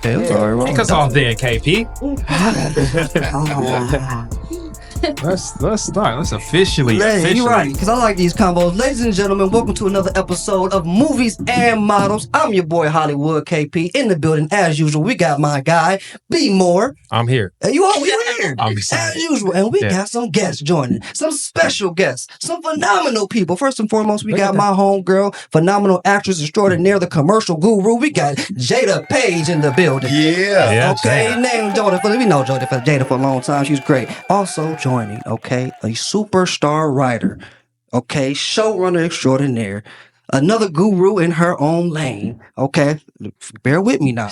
Okay, I'm sorry. Take us off there, KP. Let's start. Let's officially. You're right, because I like these combos. Ladies and gentlemen, welcome to another episode of Movies and Models. I'm your boy Hollywood KP in the building. As usual, we got my guy, B More. I'm here. You always here. I'm excited. As usual. And we got some guests joining. Some special guests. Some phenomenal people. First and foremost, we got my homegirl, phenomenal actress extraordinaire, the commercial guru. We got JadaPaige in the building. Yeah. Okay, name Jada. We know Jada for a long time. She's great. Also joining, okay, a superstar writer, okay, showrunner extraordinaire, another guru in her own lane. Okay, bear with me now.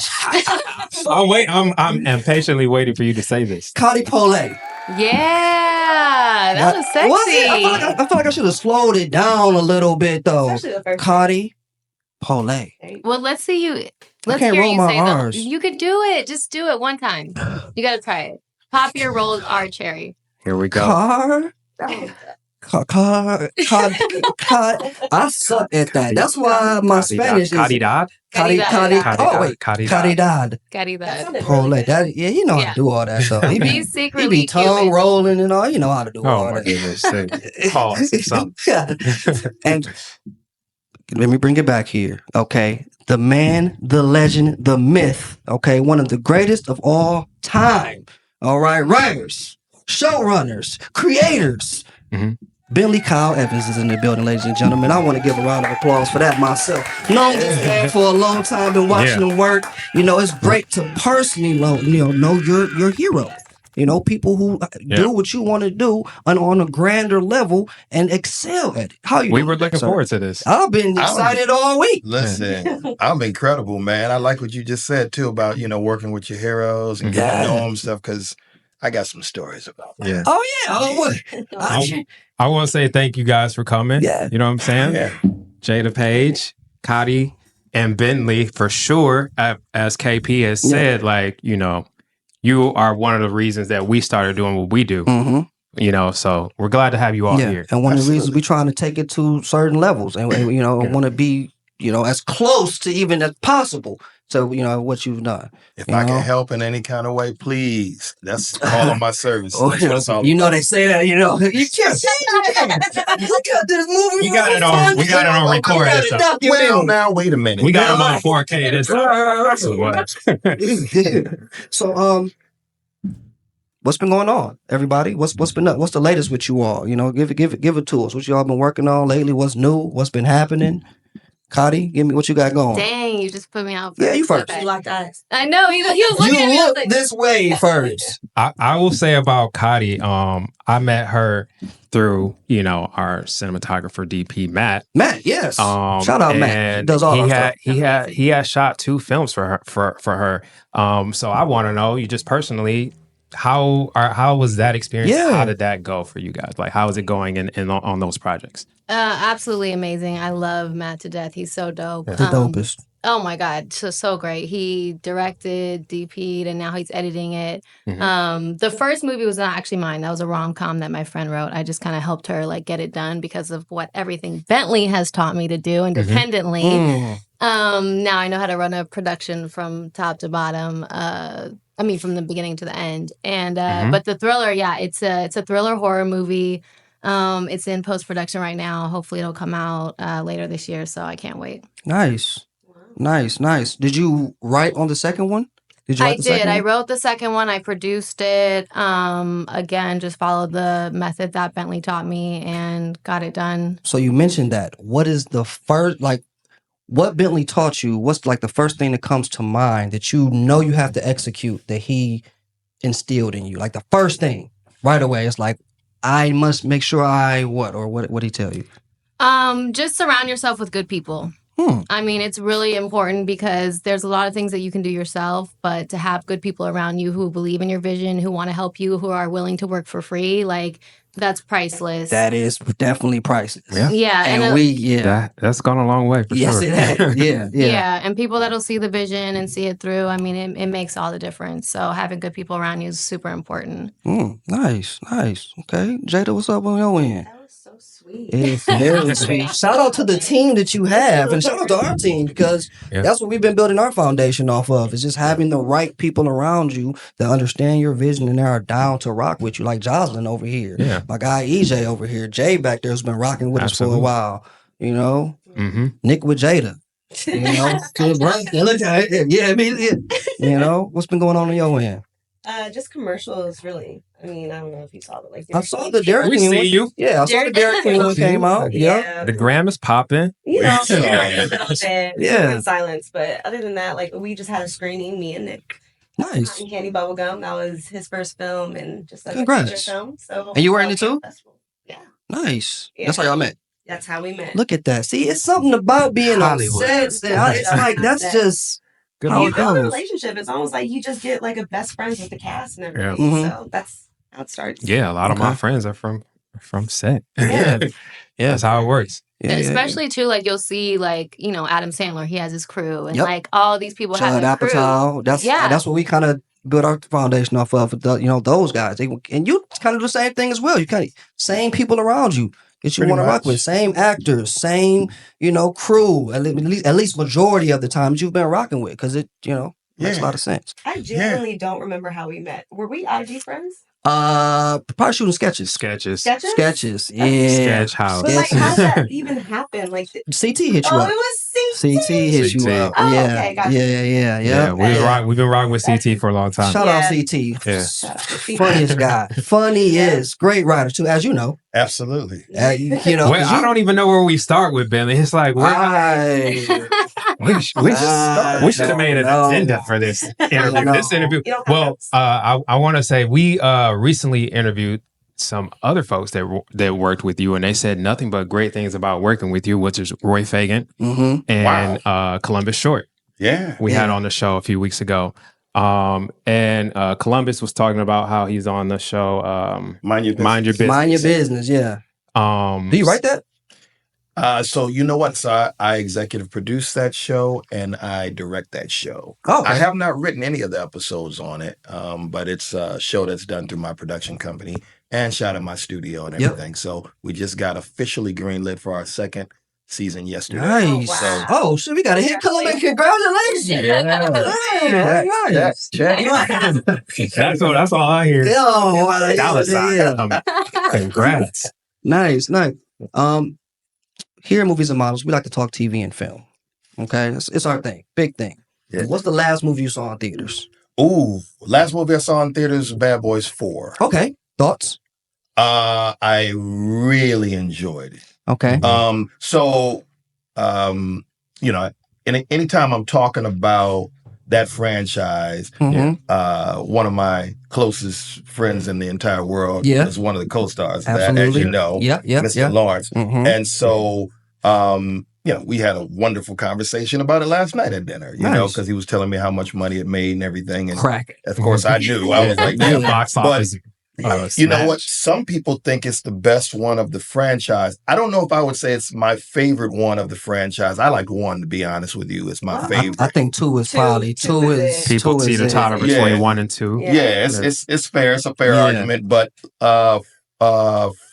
I'm impatiently waiting for you to say this. Polee. Yeah, that was sexy. I feel like I should have slowed it down a little bit though. Polee. Well, let's see you. Let's can't hear roll you my say R's. that. You could do it. Just do it one time. You got to try it. Pop your rolled R cherry. Here we go. Car. I suck at that. That's why my Spanish is Caridad. Caridad. Polee. That, yeah, you know how to do all that stuff. He He's secretly be tongue rolling and all. You know how to do all Oh my that. goodness. Pause. And let me bring it back here. Okay. The man, the legend, the myth. Okay. One of the greatest of all time. All right. Writers, showrunners, creators. Mm-hmm. Bentley Kyle Evans is in the building, ladies and gentlemen. I want to give a round of applause for that myself. Known this man for a long time, been watching him work. You know, it's great to personally know your hero. You know, people who do what you want to do on a grander level and excel at it. How you? We were looking forward to this. I've been excited all week. Listen, I'm incredible, man. I like what you just said too about working with your heroes and getting to know them stuff because I got some stories about that. Yeah. Oh yeah. I want to say thank you guys for coming. Yeah. You know what I'm saying? Yeah. JadaPaige, Cotty, and Bentley for sure. As KP has said, you are one of the reasons that we started doing what we do. Mm-hmm. So we're glad to have you all here. And one of the reasons we're trying to take it to certain levels and want to be, as close to even as possible. So, what you've done. If I can help in any kind of way, please. That's all of my service. That's what it's all about. They say that, you can't say that. Look at this movie. We got it on record. Well, now, wait a minute. We got them on 4K. So, what's been going on, everybody? What's been up? What's the latest with you all? Give it to us. What y'all been working on lately? What's new? What's been happening? Cotty, give me what you got going. Dang, you just put me out. Yeah, you first. You locked eyes. I know. He was looking at me. You I was look like, this way first. I will say about Cotty, I met her through, our cinematographer DP Matt. Matt, yes. Shout out Matt. He does all that stuff. He had shot 2 films for her. So I want to know, you just personally, how was that experience? Yeah. How did that go for you guys? Like, how is it going in on those projects? Absolutely amazing. I love Matt to death. He's so dope. The dopest. Oh my God, so great. He directed, DP'd, and now he's editing it. Mm-hmm. The first movie was not actually mine. That was a rom-com that my friend wrote. I just kind of helped her get it done because of what everything Bentley has taught me to do independently. Mm-hmm. Now I know how to run a production from top to bottom. From the beginning to the end. And but the thriller, it's a thriller horror movie. It's in post-production right now. Hopefully it'll come out later this year, so I can't wait. Nice. Did you write on the second one? I did. I wrote the second one. I produced it. Again, just followed the method that Bentley taught me and got it done. So you mentioned that. What is the first, what Bentley taught you? What's the first thing that comes to mind that you have to execute that he instilled in you? Like the first thing right away. It's like, I must make sure what did he tell you? Just surround yourself with good people. It's really important because there's a lot of things that you can do yourself, but to have good people around you who believe in your vision, who want to help you, who are willing to work for free, that's priceless. That is definitely priceless. Yeah. And that's gone a long way for yes, sure. It has. Yeah. Yeah. And people that'll see the vision and see it through. It makes all the difference. So having good people around you is super important. Nice. Okay. Jada, what's up on your end? So sweet. sweet. It's very sweet. Shout out to the team that you have, and shout out to our team because that's what we've been building our foundation off of. Is just having the right people around you that understand your vision and are down to rock with you. Like Jocelyn over here, my guy EJ over here, Jay back there has been rocking with us for a while. You know, Nick with Jada. You know, look at it. Yeah, I mean, you know, what's been going on your end? Just commercials, really. I mean, I don't know if you saw it. I saw the Derek King one. You. Yeah, I saw the Derek King one came out. Yeah. The gram is popping. You know, in silence. But other than that, like, we just had a screening, me and Nick. Nice. Cotton Candy Bubblegum. That was his first film and just like Congrats. a film. So, and you were in it too? Yeah. Nice. Yeah. That's how y'all met. That's how we met. Look at that. See, it's something about being on set. It's like, that's just... Good you build a relationship. It's almost like you just get like a best friends with the cast and everything. So that's how it starts. Yeah, a lot of my friends are from set. Yeah, that's how it works. Yeah, especially too, like you'll see, like, you know, Adam Sandler, he has his crew, and like all these people have their crew. That's what we kind of build our foundation off of. You know, those guys, and you kind of do the same thing as well. You kind of same people around you that you want to rock with, same actors, same, you know, crew, at least majority of the times you've been rocking with, because it, you know, makes a lot of sense. I genuinely don't remember how we met. Were we IG friends? Probably shooting sketches. Sketches. Yeah. Sketch house. But like, how did that even happen? Like, CT hit you up. It was CT. CT hit you up. Oh, yeah. Okay, gotcha. Yeah. We've been rocking with CT for a long time. Shout out CT. Yeah. Funniest guy. Funniest. Great writer too, as you know. Absolutely. You know, I don't even know where we start with Bentley. It's like, we should have made an agenda for this interview. Well, I want to say we recently interviewed some other folks that worked with you, and they said nothing but great things about working with you, which is Roy Fagan and Columbus Short. Yeah. We had on the show a few weeks ago. And Columbus was talking about how he's on the show Mind Your Business. Mind Your Business, yeah. Do you write that? So you know what? So I executive produce that show and I direct that show. Oh, okay. I have not written any of the episodes on it, but it's a show that's done through my production company and shot in my studio and everything. So we just got officially greenlit for our second season yesterday. Nice. So we got a hit. Columbus, congratulations. That's all I hear. Congrats. Nice. Here at Movies and Models, we like to talk TV and film. Okay? It's our thing. Big thing. Yeah. What's the last movie you saw in theaters? Ooh, last movie I saw in theaters was Bad Boys 4. Okay. Thoughts? I really enjoyed it. Okay. You know, anytime I'm talking about that franchise, one of my closest friends in the entire world is one of the co-stars of that, as you know, Mr. Lawrence. And so, you know, we had a wonderful conversation about it last night at dinner, you know, because he was telling me how much money it made and everything. And of course, I knew. I was like, box office. You know what? Some people think it's the best one of the franchise. I don't know if I would say it's my favorite one of the franchise. I like 1, to be honest with you. It's my favorite. I think 2 is probably. 2 is. People see the title between 1 and 2. Yeah, it's fair. It's a fair argument. But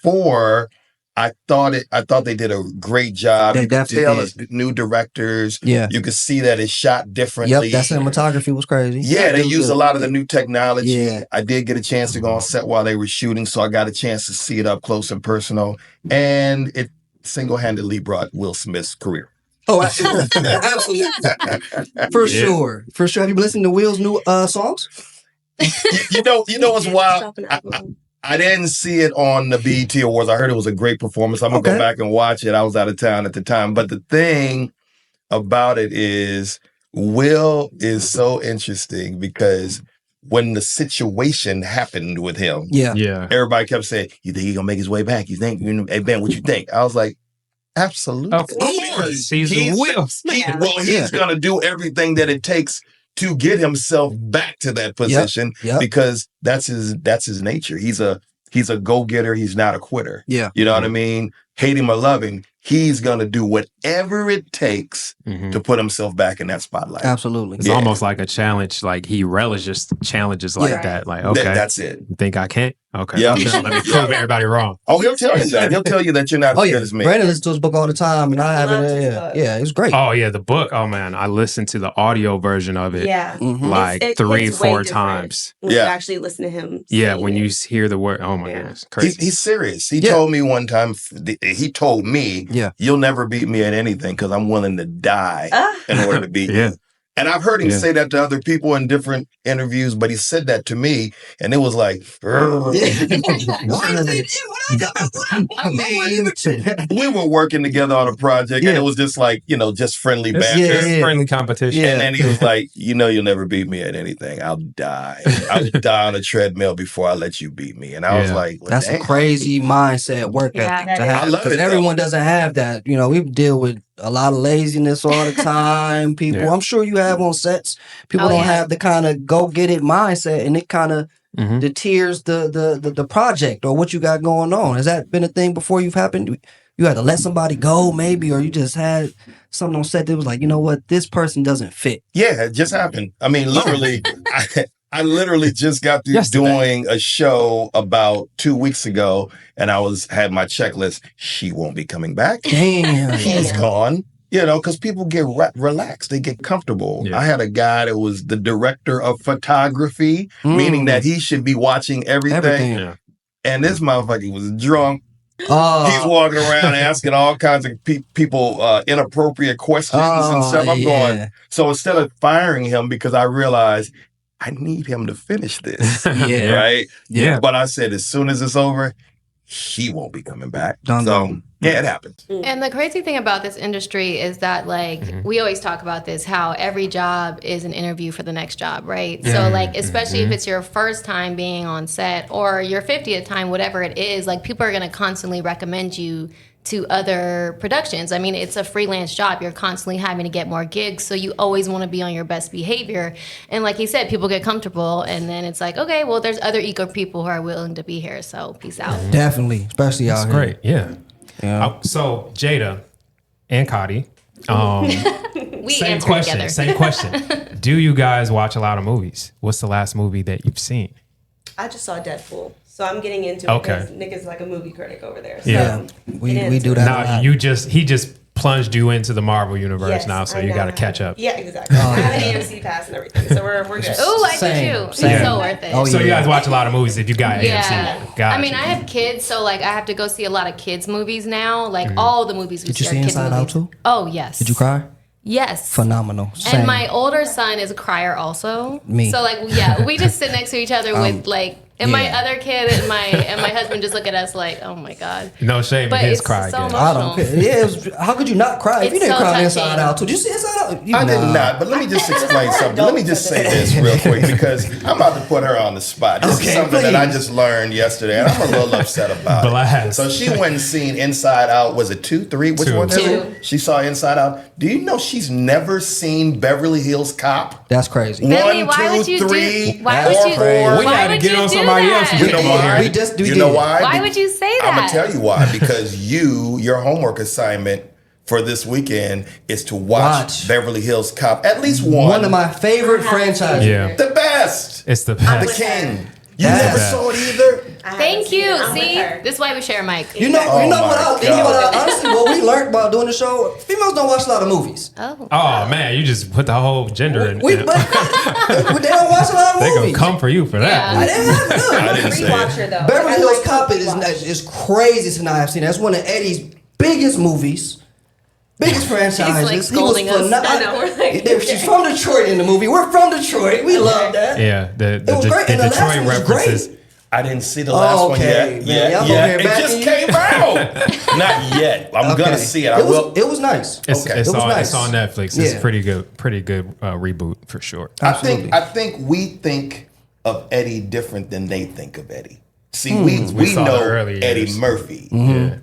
4, I thought they did a great job. They definitely did. New directors. Yeah. You could see that it's shot differently. Yep, that cinematography was crazy. Yeah, they used a lot of the new technology. Yeah. I did get a chance to go on set while they were shooting, so I got a chance to see it up close and personal. And it single-handedly brought Will Smith's career. Oh, absolutely. For sure. Have you been listening to Will's new songs? You know what's wild? I didn't see it on the BET Awards. I heard it was a great performance. I'm going to go back and watch it. I was out of town at the time. But the thing about it is Will is so interesting because when the situation happened with him, everybody kept saying, you think he's going to make his way back? You think, hey, Ben, what you think? I was like, absolutely. Of course. He's Will Smith. He's going to do everything that it takes to get himself back to that position because that's his nature. He's a go-getter. He's not a quitter. Yeah. You know what I mean? hate him or love him, he's going to do whatever it takes to put himself back in that spotlight. Absolutely. It's almost like a challenge. Like he relishes challenges like that. Like, okay. That's it. You think I can't? Okay. Yeah. Let me prove everybody wrong. Oh, he'll tell you that. He'll tell you that you're not as good as me. Brandon listens to his book all the time, and I have it. Yeah, it's great. Oh, yeah, the book. Oh, man. I listened to the audio version of it like It's 3-4 times. When you actually listen to him. Yeah, when you hear the word. Oh, my goodness. Crazy. He's serious. He told me one time, you'll never beat me at anything because I'm willing to die in order to beat you. And I've heard him say that to other people in different interviews, but he said that to me, and it was like, we were working together on a project, and it was just like, just friendly banter. Friendly competition. And then he was like, you'll never beat me at anything. I'll die. I'll die on a treadmill before I let you beat me. And I was like, that's a crazy mindset work ethic to have. Because everyone doesn't have that. We deal with a lot of laziness all the time. People, I'm sure you have on sets. People don't have the kind of go get it mindset, and it kind of deters the project or what you got going on. Has that been a thing before you've happened? You had to let somebody go, maybe, or you just had something on set that was like, you know what, this person doesn't fit. Yeah, it just happened. I mean, literally, I literally just got through doing a show about 2 weeks ago, and I had my checklist. She won't be coming back. Damn. He's gone. Because people get relaxed. They get comfortable. Yeah. I had a guy that was the director of photography, meaning that he should be watching everything. Yeah. And this motherfucker was drunk. He's walking around asking all kinds of people inappropriate questions and stuff. I'm going, so instead of firing him, because I realized I need him to finish this. Right? Yeah. But I said, as soon as it's over, he won't be coming back. Yeah, it happens. And the crazy thing about this industry is that, we always talk about this, how every job is an interview for the next job, right? Yeah. So, especially if it's your first time being on set or your 50th time, whatever it is, people are going to constantly recommend you to other productions. I mean, it's a freelance job. You're constantly having to get more gigs, so you always want to be on your best behavior. And like he said, people get comfortable, and then it's like, okay, well, there's other eco people who are willing to be here, so peace out. Definitely, especially out here. That's great, yeah. So, Jada and Cody, we same answer question, together. Same question. Do you guys watch a lot of movies? What's the last movie that you've seen? I just saw Deadpool. So I'm getting into it because Nick is like a movie critic over there. So yeah, we do that. Now he just plunged you into the Marvel universe now, so you got to catch up. Yeah, exactly. I have an AMC pass and everything, so we're good. Oh, I do too. It's so worth it. So you guys watch a lot of movies if you got AMC. I mean, I have kids, so I have to go see a lot of kids movies now. All the movies we see are kids movies. Did you see Inside Out too? Oh yes. Did you cry? Yes. Phenomenal. Same. And my older son is a crier also. Me. So we just sit next to each other with and my other kid and my husband just look at us like, oh my God. No shame in his cry again. So I don't care. Yeah, how could you not cry if you didn't cry Inside Out too? Did you see Inside Out? I did not, but let me just explain something. Let me just say this real quick because I'm about to put her on the spot. This is something that I just learned yesterday, and I'm a little upset about it. So she went and seen Inside Out. Was it 2, 3? Which one is it? She saw Inside Out. Do you know she's never seen Beverly Hills Cop? That's crazy. Billy, 1, 2, 3, why would you? We had to get on somebody else. You know why? You know why? Why would you say that? I'm going to tell you why. Because your homework assignment for this weekend is to watch Beverly Hills Cop. At least one. One of my favorite franchises. Yeah. The best. It's the best. The King. You never saw it either? Thank you. See, this is why we share a mic. You know honestly, what we learned about doing the show, females don't watch a lot of movies. Oh man, you just put the whole gender in. But they don't watch a lot of movies. They gonna come for you for that. I didn't say it. Beverly Hills Cop is crazy to not have seen. That's one of Eddie's biggest movies. Biggest franchises. He's scolding us. I know. She's from Detroit in the movie. We're from Detroit. We love that. Yeah, the Detroit references. I didn't see the last one yet. Yeah. It just came out. Not yet. I'm gonna see it. It was nice. It's on Netflix. It's pretty good reboot for sure. I think we think of Eddie different than they think of Eddie. See, we know Eddie Murphy. Yeah.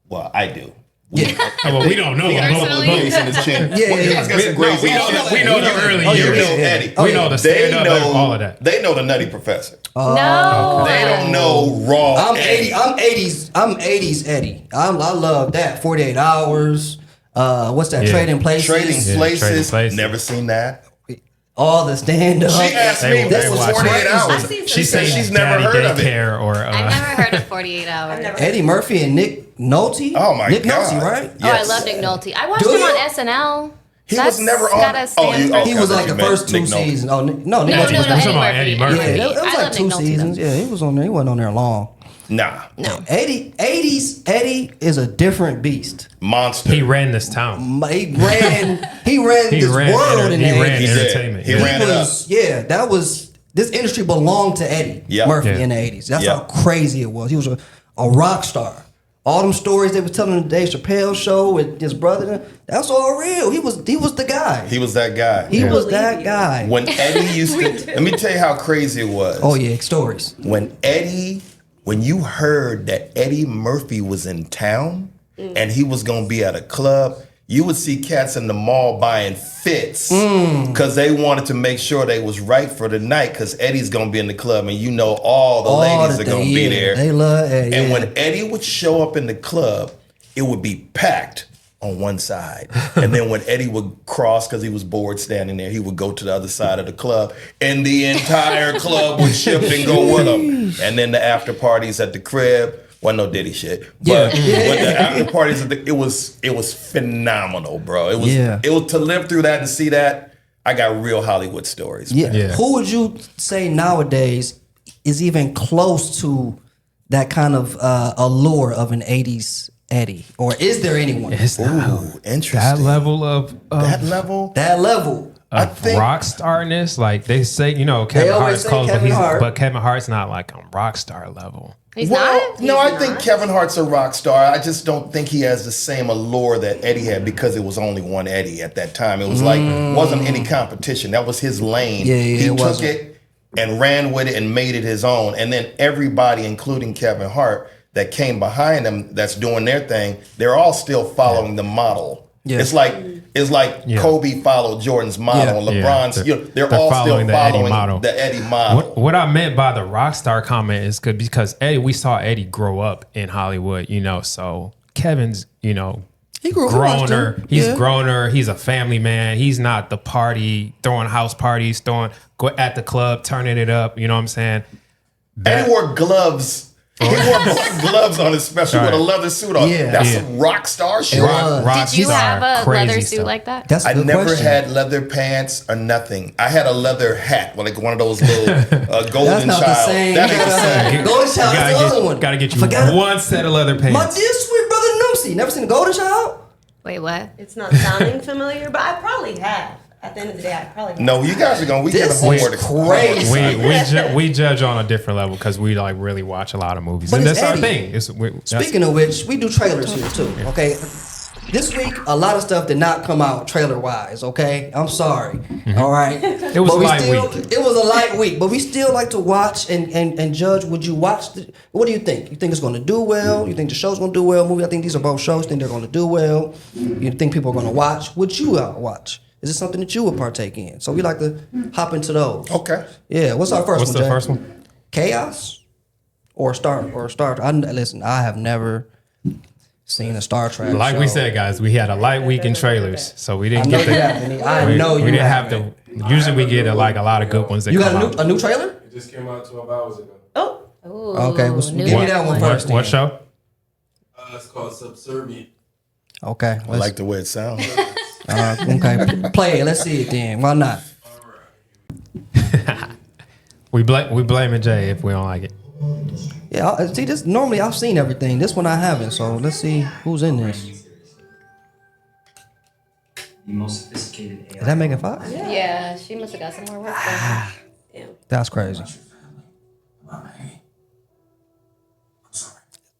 Well, I do. Well, we don't know. Grace in his chin. He's got some grace. We know the early years. You know Eddie. We know the stand-up, all of that. They know the Nutty Professor. No. They don't know raw Eddie. I'm 80s Eddie. I love that. 48 Hours. What's that? Trading Places. Trading Places. Never seen that. All the stand-up. She asked me this was 48 Hours. She said she's never heard of it. I've never heard of 48 Hours. Eddie Murphy and Nick Nolte. Oh my Nick God. Nolte, right? Oh, I love Nick Nolte. I watched him on SNL. He was never on. He was like the first 2 seasons. Oh, no, No, Eddie Murphy. Yeah, it was like 2 seasons. Yeah, he was on there. He wasn't on there long. Nah. No. 80s Eddie is a different beast. Monster. He ran this town. He ran this world in the 80s. He ran entertainment. He ran it up. Yeah, that was, this industry belonged to Eddie Murphy in the 80s. That's how crazy it was. He was a rock star. All them stories they were telling on the Dave Chappelle show with his brother, that's all real. He was the guy. He was that guy. He was that guy. When Eddie used to, let me tell you how crazy it was. Oh yeah, stories. When you heard that Eddie Murphy was in town and he was gonna be at a club, you would see cats in the mall buying fits because they wanted to make sure they was right for the night because Eddie's gonna be in the club and you know all the ladies are gonna be there. They love Eddie. And when Eddie would show up in the club, it would be packed on one side. And then when Eddie would cross because he was bored standing there, he would go to the other side of the club and the entire club would shift and go with him. And then the after parties at the crib, wasn't no Diddy shit. But when the after parties, it was phenomenal, bro. It was to live through that and see that, I got real Hollywood stories. Yeah. Who would you say nowadays is even close to that kind of allure of an 80s Eddie? Or is there anyone? Ooh, interesting. That level of that level? That level. I think rock starness, like they say, Kevin Hart's close, but Kevin Hart's not like on rock star level. He's not? No, I think Kevin Hart's a rock star. I just don't think he has the same allure that Eddie had because it was only one Eddie at that time. It was wasn't any competition. That was his lane. He took it and ran with it and made it his own. And then everybody, including Kevin Hart, that came behind him that's doing their thing, they're all still following the model. It's like Kobe followed Jordan's model, and LeBron's. They're all still following the Eddie model. What I meant by the rock star comment is because Eddie, we saw Eddie grow up in Hollywood, so Kevin's, he grew growner. He's growner. He's a family man. He's not the party throwing house parties, go at the club, turning it up. You know what I'm saying? Eddie wore gloves. He wore black gloves on his special with a leather suit on. That's some rock star shit. Did you have a leather suit like that? That's I never had leather pants or nothing. I had a leather hat, like one of those little golden That's not child. the same. That ain't the same. Golden Child, that's the other one. Gotta get you one set of leather pants. My dear sweet brother Noosie, never seen a Golden Child? Wait, what? It's not sounding familiar, but I probably have. At the end of the day, I probably have. No, you guys are going. We get a homework. Crazy. We judge on a different level because we really watch a lot of movies, and that's our thing. Speaking of which, we do trailers here too. Okay, this week a lot of stuff did not come out trailer wise. Okay, I'm sorry. All right, it was a light week. It was a light week, but we still like to watch and judge. Would you watch? What do you think? You think it's going to do well? You think the show's going to do well? Movie? I think these are both shows. Think they're going to do well? You think people are going to watch? Would you watch? Is it something that you would partake in? So we like to hop into those. Okay. Yeah. What's our first one? What's the first one? KAOS or Star? Listen, I have never seen a Star Trek Like show. we said, guys, we had a light week in trailers, so we didn't get we didn't have to. Usually we get a lot of good ones that you come got a new trailer? It just came out 12 hours ago. Okay, well, give me that one first. What show? It's called Subservient. Okay, I like the way it sounds. okay, play it. Let's see it then. Why not? We blaming Jay if we don't like it. Yeah, see this. Normally I've seen everything. This one I haven't. So let's see who's in this. The most sophisticated AI. Is that Megan Fox? Yeah, she must have got some more work done. That's crazy.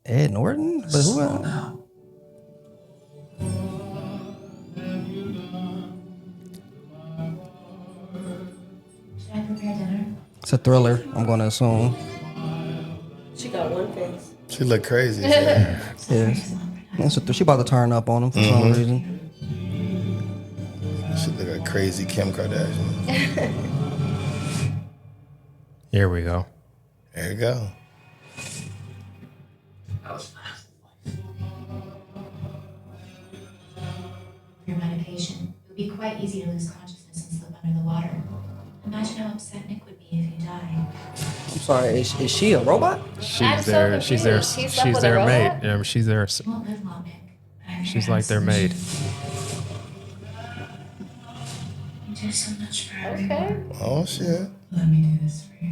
Ed Norton, but who else? Should I prepare dinner? It's a thriller, I'm going to assume. She got one face. She look crazy. Yeah. Yes. She about to turn up on him for some reason. She look like crazy Kim Kardashian. Here we go. There you go. For your medication, it would be quite easy to lose consciousness and slip under the water. Imagine how upset Nick would be if you died. I'm sorry, is she a robot? I'm so She's their confused. She slept with a maid. robot? Yeah, she's their. You won't live long, Nick. But I'm She's here like to their have maid. solutions. You do so much for Okay. everyone. Oh shit. Let me do this for you.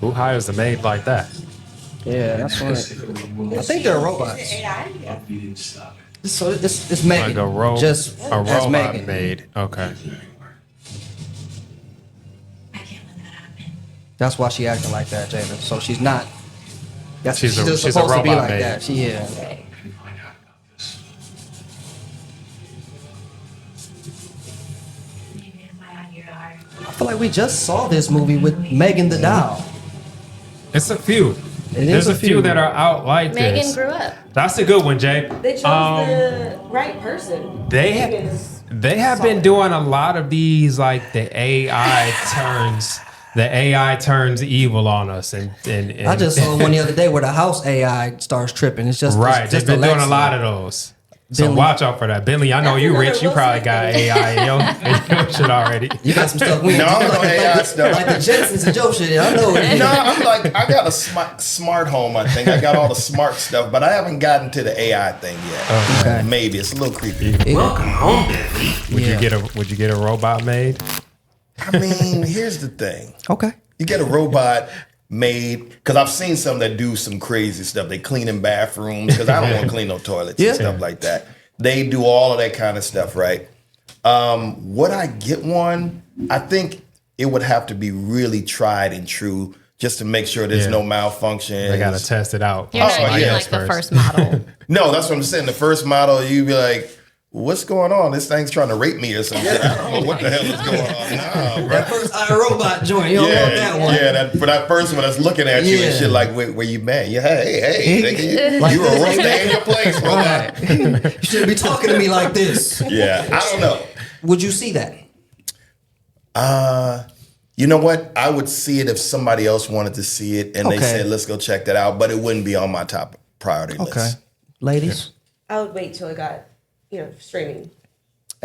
Who hires a maid like that? Yeah, that's right. I think they're robots. AI? Yeah. You didn't stop it. So it's Megan. Like a Just a as robot Megan. maid. Okay. I can't let that happen. That's why she acting like that, Jada. So she's not. That's She's a- just she's a supposed to be robot like maid. that. She is. I can find out about this. Maybe if my idea are. I feel like we just saw this movie with Megan the Doll. It's a few. It There's is a few that are out like Megan this. grew up. That's a good one, Jay. They chose the right person. They have been doing a lot of these, like the AI turns evil on us, and I just saw one the other day where the house AI starts tripping. It's just right. It's They've just been doing a Alexa. lot of those. So Bentley. watch out for that, Bentley. I know That's you another rich. You Will probably Smith got thing. AI in your shit already. You got some stuff we No, I don't know like, AI like, stuff. like the Jetsons and Joe shit. I know it. No, I'm like, I got a smart home, I think. I got all the smart stuff, but I haven't gotten to the AI thing yet. Okay. Maybe. It's a little creepy. Welcome home, Bentley. Would you get a robot made? I mean, here's the thing. Okay. You get a robot made, because I've seen some that do some crazy stuff. They clean in bathrooms, because I don't want to clean no toilets Yeah. and stuff like that. They do all of that kind of stuff, right? Would I get one? I think it would have to be really tried and true just to make sure there's Yeah. no malfunction. They gotta test it out. You're not Oh, getting yeah. like the first model. No, that's what I'm saying. The first model, you'd be like, what's going on? This thing's trying to rape me or something. I don't know what the hell is going on. Nah, That bro. first iRobot joint. You don't want that one. Yeah, for that first one that's looking at you and Yeah. shit like, where you mad? Yeah, hey, nigga, Like you were this. right there in your place, robot. Right. You shouldn't be talking to me like this. Yeah, I don't know. Would you see that? You know what? I would see it if somebody else wanted to see it and they Okay. said, let's go check that out, but it wouldn't be on my top priority Okay. list. Ladies? I would wait till it got, streaming.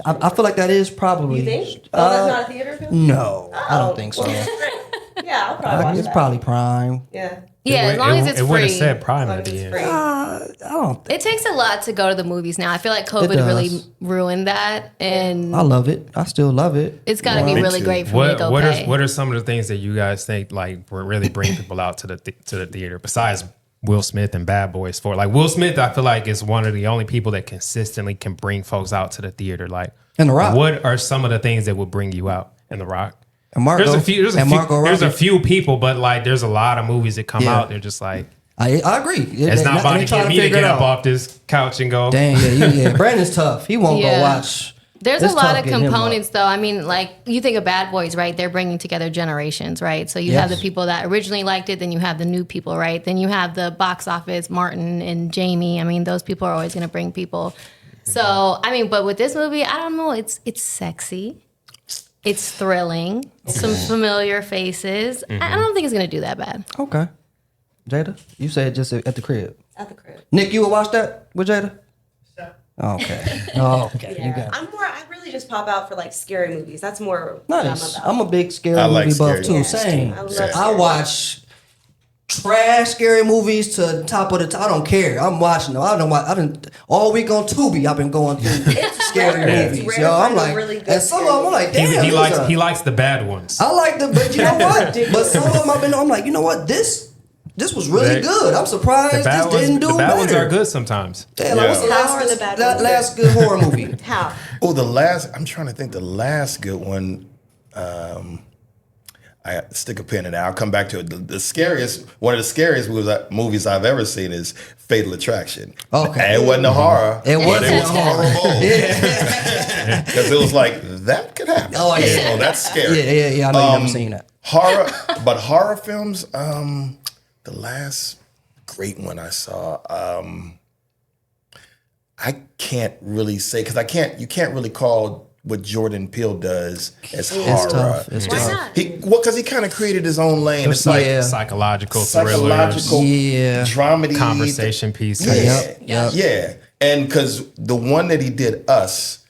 I feel like that is probably. You think? Oh, that's not a theater film? No, I don't think so. Yeah, I'll probably watch It's that. probably Prime. Yeah. Yeah, as long as it's it would have free. said Prime As long at as the it's end. free. I don't think. It takes a lot to go to the movies now. I feel like COVID does. really ruined that, and I love it. I still love it. it's got to be Me really too. great for me to go pay. What are some of the things that you guys think like will really bring people out to the theater besides Will Smith and Bad Boys 4? Like Will Smith, I feel like is one of the only people that consistently can bring folks out to the theater. Like, And The Rock. what are some of the things that would bring you out in The Rock? And Margot. There's Robbie. a few people, but like there's a lot of movies that come Yeah. out. They're just like, I agree. it's not about to get me to get up off this couch and go. Dang, yeah. Brandon's tough. He won't Yeah. go watch. There's It's a lot tough of getting him up. components, though. I mean, like you think of Bad Boys, right? They're bringing together generations, right? So you have the Yes. people that originally liked it, then you have the new people, right? Then you have the box office, Martin and Jamie. I mean, those people are always going to bring people. So I mean, but with this movie, I don't know. It's sexy, it's thrilling, some familiar faces. I don't think it's going to do that bad. Okay. Jada, you said just at the crib. At the crib. Nick, you would watch that with Jada? Okay. Oh, okay. You got it. I really just pop out for like scary movies. That's more what Nice. I'm about. I'm a big scary I like movie buff scary too. movies, Same. I love Same. I scary watch trash scary movies to top of the top. I don't care. I'm watching them. I didn't all week on Tubi. I've been going through scary rare. It's movies. rare Yo, to I'm find a like, really good and some of them I'm like, damn. He likes the bad ones. I like them, but you know what? But some of them I'm like, you know what? This was really good. I'm surprised The bad this ones, didn't do the bad better. ones are good sometimes. Yeah, like, what's the How are the bad ones last good horror movie? How? Oh, I'm trying to think the last good one. I stick a pin in it. I'll come back to it. One of the scariest movies I've ever seen is Fatal Attraction. Okay. And it wasn't a horror. It but wasn't it was a horror. horrible. Because it was like, that could happen. Oh, yeah. So that's scary. Yeah. I know you've never seen that. Horror films, the last great one I saw. I can't really say because you can't really call what Jordan Peele does as horror. Tough. It's Why tough. not? Because he kind of created his own lane. It's like psychological psychological dramedy conversation pieces. Yeah. And because the one that he did, Us,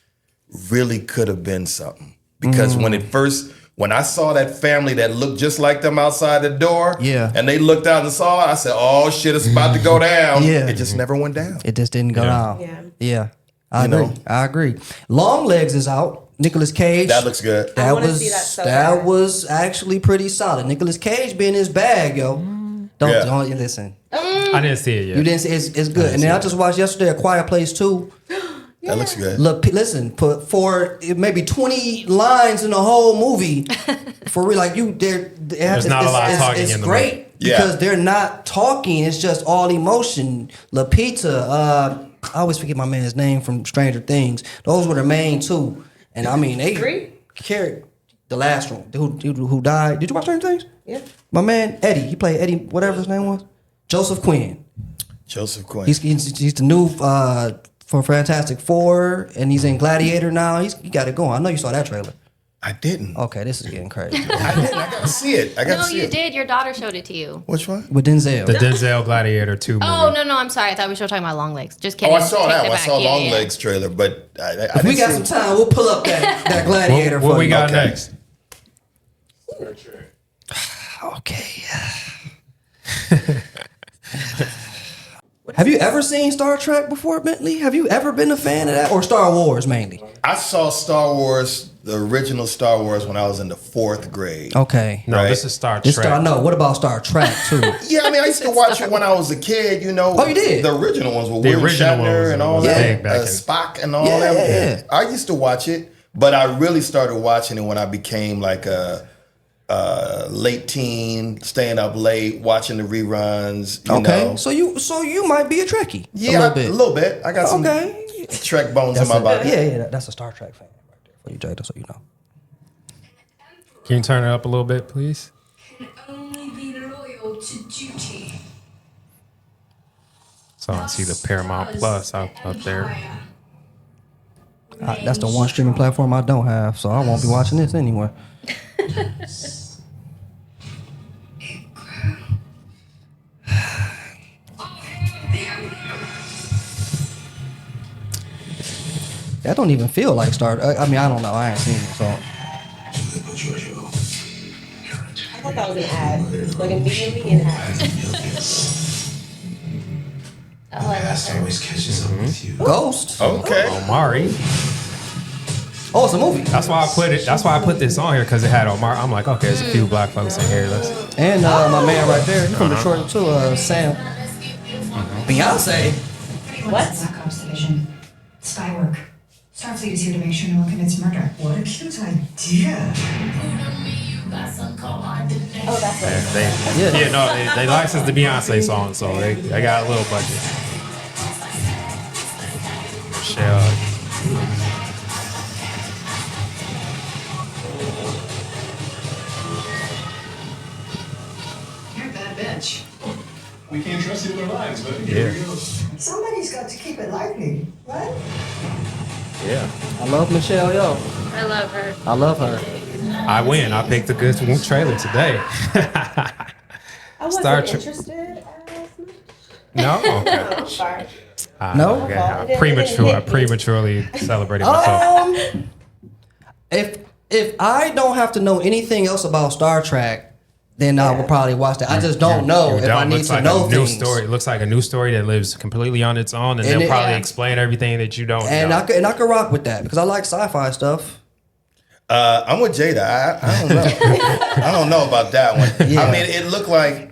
really could have been something. Because when I saw that family that looked just like them outside the door, and they looked out and saw it, I said, "Oh shit, it's about to go down." It just never went down. It just didn't go down. Yeah. I agree. Long Legs is out. Nicolas Cage. That looks good. I wanna see that so bad. was actually pretty solid. Nicolas Cage being his bag, yo. Don't listen. I didn't see it yet. You didn't see it's good. And then I just watched yesterday A Quiet Place 2. That looks good. Look, listen, for maybe 20 lines in the whole movie, for real, like there's not a lot of talking in the movie. It's great because they're not talking. It's just all emotion. Lupita, I always forget my man's name from Stranger Things. Those were the main two. And I mean, they carried the last one. Who died. Did you watch Stranger Things? Yeah. My man, Eddie. He played Eddie, whatever his name was. Joseph Quinn. He's the new for Fantastic Four, and he's in Gladiator now. He got it going. I know you saw that trailer. I didn't. Okay, this is getting crazy. I didn't. I gotta see it. No, you did. Your daughter showed it to you. Which one? With Denzel. The Denzel Gladiator 2 movie. Oh, no, I'm sorry. I thought we were talking about Long Legs. Just kidding. Oh, I saw that. I saw Yeah, Long Legs trailer, but I If we got some time, we'll pull up that Gladiator. What we got Okay. next? Okay. Have you ever seen Star Trek before, Bentley? Have you ever been a fan of that? Or Star Wars, mainly? I saw Star Wars, the original Star Wars, when I was in the 4th grade. Okay. No, Right. this is Star Trek. No, what about Star Trek, too? Yeah, I mean, I used to watch it when I was a kid, you know. Oh, you did? The original ones with The William original Shatner ones and all was that. big back in- Spock and all Yeah, that. yeah. I used to watch it, but I really started watching it when I became like a late teen, staying up late, watching the reruns. You know. So you might be a Trekkie. Yeah, a a little bit. I got some Okay. Trek bones in my body. Yeah, that's a Star Trek fan right there for you, Jada, so you know. Can you turn it up a little bit, please? Only be loyal to duty. So I see the Paramount Plus up there. That's the one streaming platform I don't have, so I won't be watching this anyway. That don't even feel like Star. I mean, I don't know. I ain't seen it, so. I thought that was an ad. Like immediately an ad. Oh, I love her. always catches up with you. Ghost. Okay. Omari. Oh, it's a movie. That's why I put it. That's why I put this on here because it had Omar. I'm like, okay, there's a few black folks in here. Let's. And my man right there, he's from Detroit too. Sam. Beyonce. What? Black Ops Division. Spy work. Starfleet is here to make sure no one commits murder. What a cute idea. Oh, that's what. They licensed the Beyonce song, so they got a little budget. Michelle. You're a bad bitch. We can't trust you with our lives, but here we go. Somebody's got to keep it lively, right? Yeah. I love Michelle Yeoh. I love her. I love her. I win. I picked a good trailer today. I wasn't Star Trek. interested as much. No? Okay. I'm sorry. No? Okay. I prematurely celebrated myself. If I don't have to know anything else about Star Trek, then I will probably watch that. I just don't know if I need to know a new things. story. It looks like a new story that lives completely on its own, and they'll probably explain everything that you don't And know. I could rock with that because I like sci-fi stuff. I'm with Jada. I don't know. I don't know about that one. Yeah. I mean, it looked like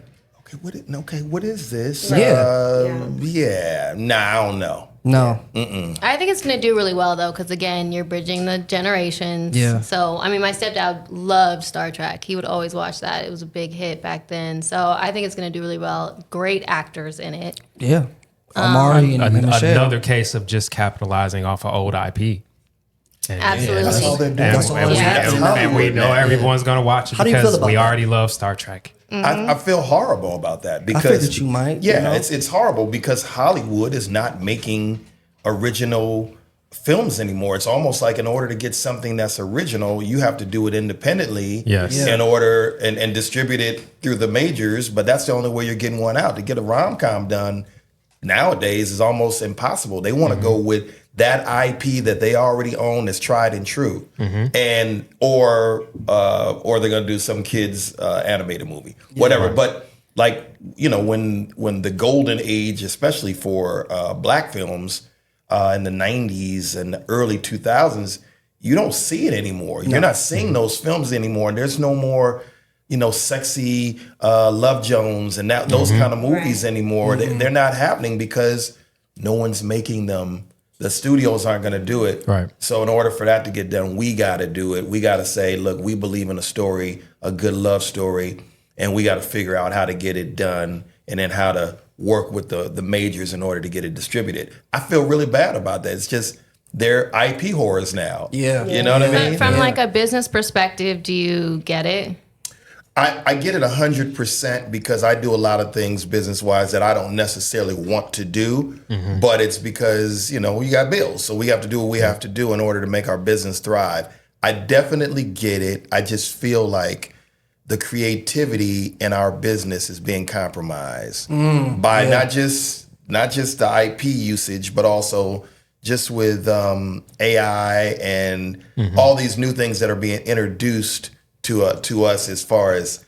what is this? Yeah. Nah, I don't know. No. I think it's going to do really well, though, because, again, you're bridging the generations. Yeah. So, I mean, my stepdad loved Star Trek. He would always watch that. It was a big hit back then. So, I think it's going to do really well. Great actors in it. Yeah. Amari and Michelle. Another case of just capitalizing off of old IP. And, Absolutely. That's all they're doing. and we know everyone's going to watch it How do you feel because about we that? already love Star Trek. I feel horrible about that because I figured you might. Yeah, you know? it's horrible because Hollywood is not making original films anymore. It's almost like in order to get something that's original, you have to do it independently in order and distribute it through the majors. But that's the only way you're getting one out. To get a rom-com done nowadays is almost impossible. They want to go with that IP that they already own that's tried and true, and or they're gonna do some kids animated movie, whatever. Right. But like when the golden age, especially for black films in the 90s and the early 2000s, you don't see it anymore. You're not seeing those films anymore. There's no more sexy Love Jones and those kind of movies anymore. They're not happening because no one's making them. The studios aren't going to do it. Right. So in order for that to get done, we got to do it. We got to say, look, we believe in a story, a good love story, and we got to figure out how to get it done and then how to work with the majors in order to get it distributed. I feel really bad about that. It's just they're IP whores now. Yeah. You know what I mean? From like a business perspective, do you get it? I get it 100% because I do a lot of things business-wise that I don't necessarily want to do, but it's because, we got bills. So we have to do what we have to do in order to make our business thrive. I definitely get it. I just feel like the creativity in our business is being compromised by not just the IP usage, but also just with AI and all these new things that are being introduced to us as far as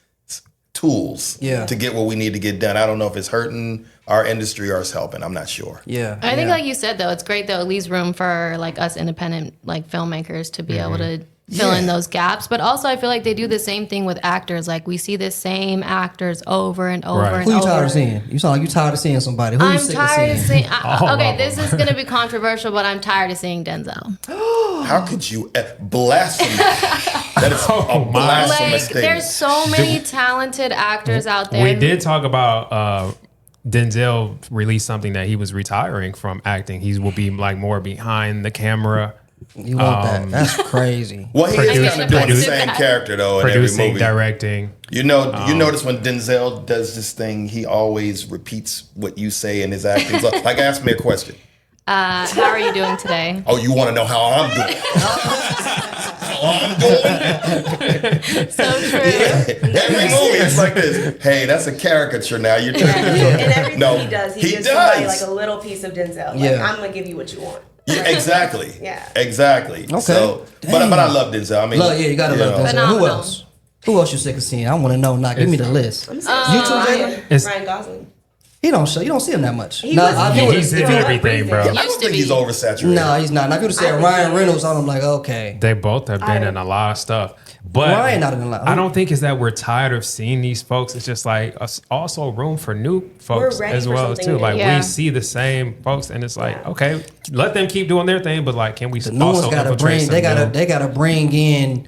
tools to get what we need to get done. I don't know if it's hurting our industry or it's helping. I'm not sure. I think like you said, though, it's great, though, it leaves room for like us independent like filmmakers to be able to fill in those gaps. But also I feel like they do the same thing with actors. Like we see the same actors over and over and over. Who you tired of seeing? You sound like you tired of seeing somebody. Who I'm tired of seeing. Okay, this is going to be controversial, but I'm tired of seeing Denzel. How could you blasphemy? That is a blasphemous thing. There's so many talented actors out there. We did talk about Denzel released something that he was retiring from acting. He will be like more behind the camera. You want that? That's crazy. Well, he is kind of doing the same character though in every movie. Directing. You notice when Denzel does this thing, he always repeats what you say in his acting. Like, ask me a question. How are you doing today? Oh, you want to know how I'm doing? So true. Every movie it's like this. Hey, that's a caricature now. You're turning and everything he does, he gives somebody like a little piece of Denzel. Like, I'm gonna give you what you want. Yeah, exactly. Yeah. Exactly. Okay. So, but I love Denzel. I mean, you gotta love Denzel. Phenomenal. Who else? Who else you sick of seeing? I want to know. Now, give me the list. I'm saying Ryan Gosling. You don't see him that much. He's in everything, bro. I don't think he's oversaturated. No, he's not. Now, if you would have said Ryan Reynolds, I'm like, okay. They both have been in a lot of stuff. But Ryan not in a lot. I don't think it's that we're tired of seeing these folks. It's just like also room for new folks as well too. Like we see the same folks, and it's like okay, let them keep doing their thing. But like, can we also infiltrate they gotta bring in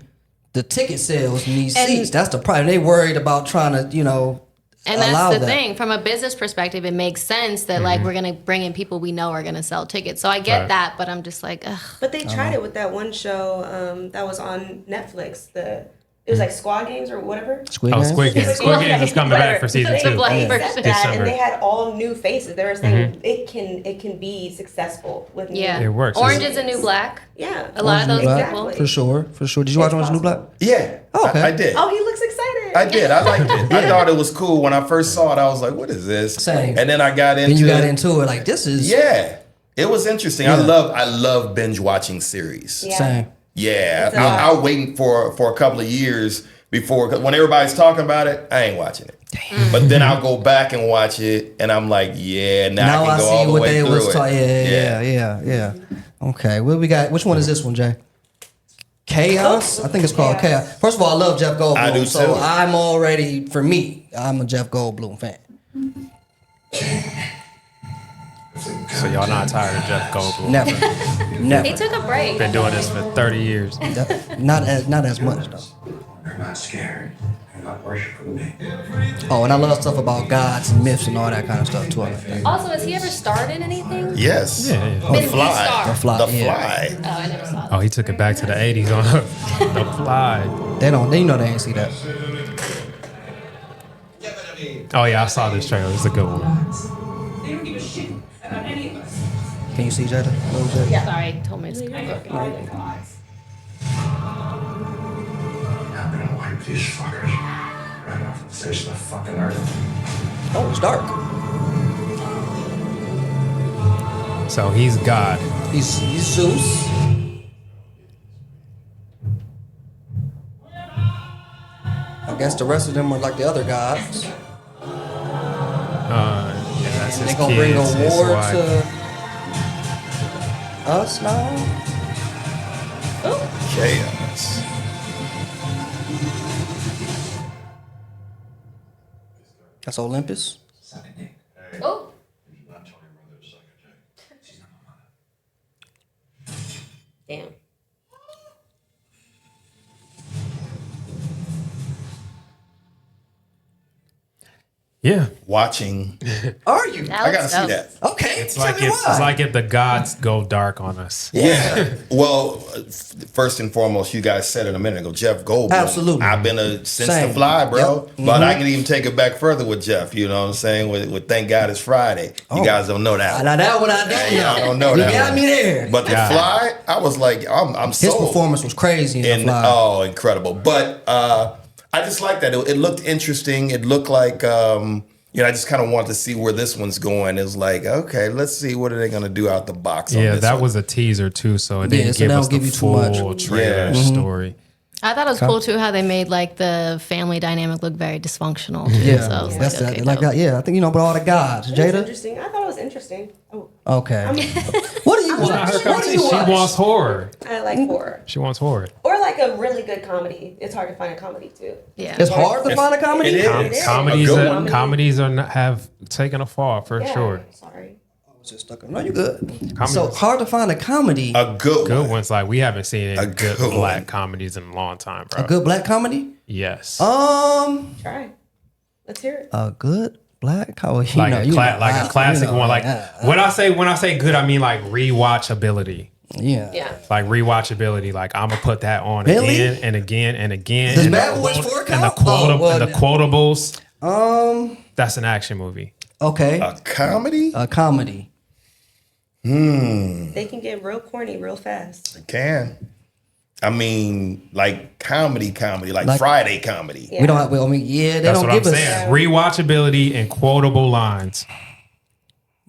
the ticket sales in these seats. That's the problem. They worried about trying to and that's the thing. From a business perspective, it makes sense that like we're gonna bring in people we know are gonna sell tickets. So I get that, but I'm just like, ugh. But they tried it with that one show that was on Netflix. It was like Squad Games or whatever. Squid Games is coming back for season 2. And they had all new faces. They were saying it can be successful with new. It works. Orange is the New Black. Yeah, a lot of those people. For sure. Did you watch Orange is the New Black? Yeah. Okay. I did. Oh, he looks excited. I did. I liked it. I thought it was cool. When I first saw it, I was like, what is this? Same. And then I got into it. Then you got into it. Like, this is... Yeah. It was interesting. I love binge watching series. Yeah. Same. Yeah. I'll wait for a couple of years before, when everybody's talking about it, I ain't watching it. Damn. But then I'll go back and watch it, and I'm like, now I can go all the way through it. Yeah. Okay, what we got? Which one is this one, Jay? KAOS? I think it's called KAOS. First of all, I love Jeff Goldblum. I do too. So I'm a Jeff Goldblum fan. So y'all not tired of Jeff Goldblum? Never. He took a break. Been doing this for 30 years. Not as much though. They're not scared. They're not worshiping me. Oh, and I love stuff about gods and myths and all that kind of stuff too. I like that. Also, has he ever starred in anything? Yes. Yeah. The Fly. The Fly. The Fly. Oh, I never saw that. Oh, he took it back to the 80s on The Fly. They ain't see that. Oh yeah, I saw this trailer. It's a good one. They don't give a shit about any of us. Can you see Jada? A little bit? Yeah. Sorry, told me to I'm gonna wipe these fuckers right off the face of the fucking earth. Oh, it's dark. So he's God. He's Zeus. I guess the rest of them are like the other gods. Yeah, that's his They gonna bring kids, a his war wife. to us now? KAOS. That's Olympus. Oh. Damn. Yeah, Watching. Are you? That I looks gotta see dope. that. Okay. it's tell like me if why. it's like if the gods go dark on us. Yeah. Well, first and foremost, you guys said it a minute ago, Jeff Goldblum. Absolutely. I've been since Same. the fly, bro. Yep. But I can even take it back further with Jeff. You know what I'm saying? With Thank God It's Friday. You Oh. guys don't know that. Now that one I don't know. Yeah, I don't know You that got one. me there. But the Yeah. fly, I was like, I'm His sold. performance was crazy in the fly. Oh, incredible. But I just like that. It looked interesting. It looked like, I just kind of wanted to see where this one's going. It was like, okay, let's see what are they going to do out the box on Yeah, this that one. was a teaser too, so it Yeah, didn't so give they us don't give the you too much. full trailer Yeah. story. I thought it was cool too how they made like the family dynamic look very dysfunctional. Too. Yeah, So I was that's like, okay, like dope. that. Yeah, I think but all the gods. That's Jada. interesting. I thought it was interesting. Oh, Okay. What do you Not her watch? cup What of do tea. you She watch? wants horror. I like horror. She wants horror. Or like a really good comedy. It's hard to find a comedy too. Yeah. It's hard to find a comedy. It is. Com- It is. comedies, A good are, one. comedies are not, have taken a fall for Yeah, sure. Sorry. Just stuck up. No, you good. Comedies. So hard to find a comedy. A good Good one. ones like we haven't seen any A good good black one. comedies in a long time, bro. A good black comedy. Yes. Try. Let's hear it. A good black comedy. like a classic one. Like when I say good, I mean like rewatchability. Yeah. Yeah. Like rewatchability. Like I'm gonna put that on Really? again and again and again. Does and Bad the Boys quote- 4 and the count? quota- Oh, well, and the quotables. That's an action movie. Okay. A comedy? A comedy. They can get real corny real fast. It can. I mean, like comedy, like Like- Friday comedy. Yeah. We don't have. I mean, yeah, they That's don't what I'm give us. saying. Rewatchability and quotable lines.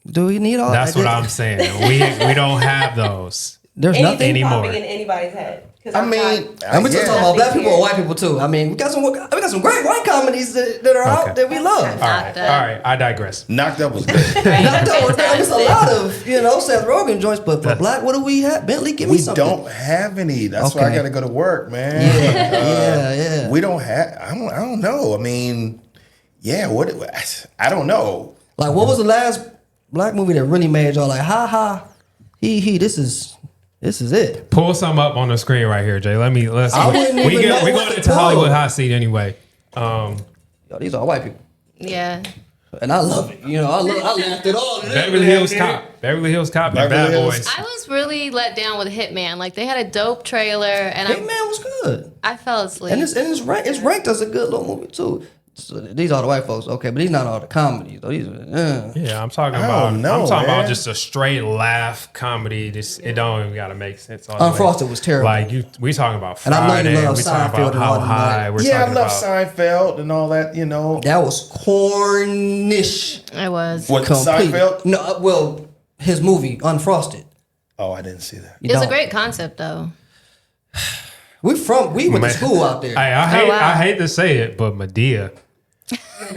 Do we need all? That's what I'm saying. We don't have those. There's Anything nothing. anymore. popping in anybody's head. 'Cause I I've mean, And we're just yeah. talking about black Nothing people or here. white people too. I mean, we got some great white comedies that are Okay. out that we love. All right. I digress. Knocked Up was good. There's a lot of Seth Rogen joints, but for black, what do we have? Bentley, give me We something. don't have any. That's why I Okay. got to go to work, man. Yeah. We don't have. I don't know. I mean, yeah. What? I don't know. Like, what was the last black movie that really made y'all like, ha ha, he? This is it. Pull some up on the screen right here, Jay. I wouldn't we even know we're what going to into pull. Hollywood hot seat anyway. Yo, these are white people, Yeah. and I love it. I laughed at all of them. Beverly Hills Cop, and Beverly Bad Hills. Boys. I was really let down with Hitman. Like they had a dope trailer, and Hitman was good, I fell asleep. and it's ranked as a good little movie too. So these are the white folks, okay, but these not all the comedies though. These are, Yeah, I'm talking I about. don't know, I'm talking man. about just a straight laugh comedy. Just it don't even gotta make sense. All the way. Unfrosted was terrible. Like we talking about And Friday. I know you love we talking Seinfeld about and How all that. High. We're Yeah, I talking love about Seinfeld and all that. that was cornish. I was. What Complete. Seinfeld? No, well, his movie Unfrosted. Oh, I didn't see that. You It was a don't. great concept, though. We went Man. to school out there. I hate to say it, but Medea.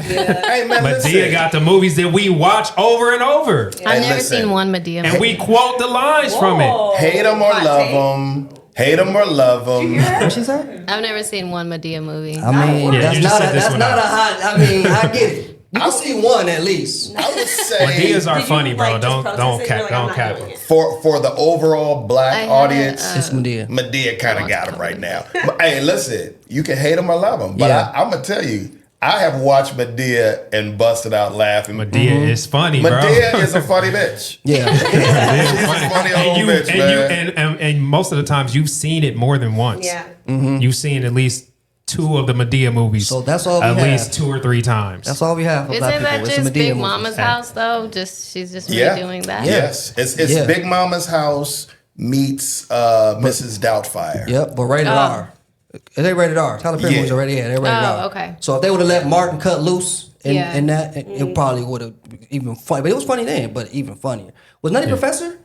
Hey man, Medea listen. got the movies that we watch over and over, I've never listen. seen one Medea. and we quote the lines from it. Hate them or Hot love take. them. Hate them or love them. What she said? I've never seen one Medea movie. I mean, Yeah, that's you just not said this one a out. hot. I mean, I get it. You can see one at least. I would say Medeas are Did you, funny, bro. like, just Don't protest it? You're cap. like, Don't I'm not cap doing it. it. for the overall black I had, audience, It's Medea. Medea kind of got him right now. But, hey, listen, you can hate them or love them, but Yeah. I'm gonna tell you, I have watched Medea and busted out laughing. Medea is funny, bro. Medea is a funny bitch. Yeah. She's a funny old bitch, man. and most of the times you've seen it more than once. Yeah. You've seen at least 2 of the Madea movies. So that's all we at have. least 2 or 3 times. That's all we have for black Isn't people. that It's the just Madea Big movies. Mama's house though? She's just Yeah. redoing that. Yes, it's Yeah. Big Mama's house meets Mrs. Doubtfire. Yep, but rated R. It ain't rated R. Tyler Perry movies already had. They rated R. Okay. So if they would have let Martin cut loose Yeah. in that, it probably would have even funny. But it was funny then, but even funnier. Was Nutty Professor?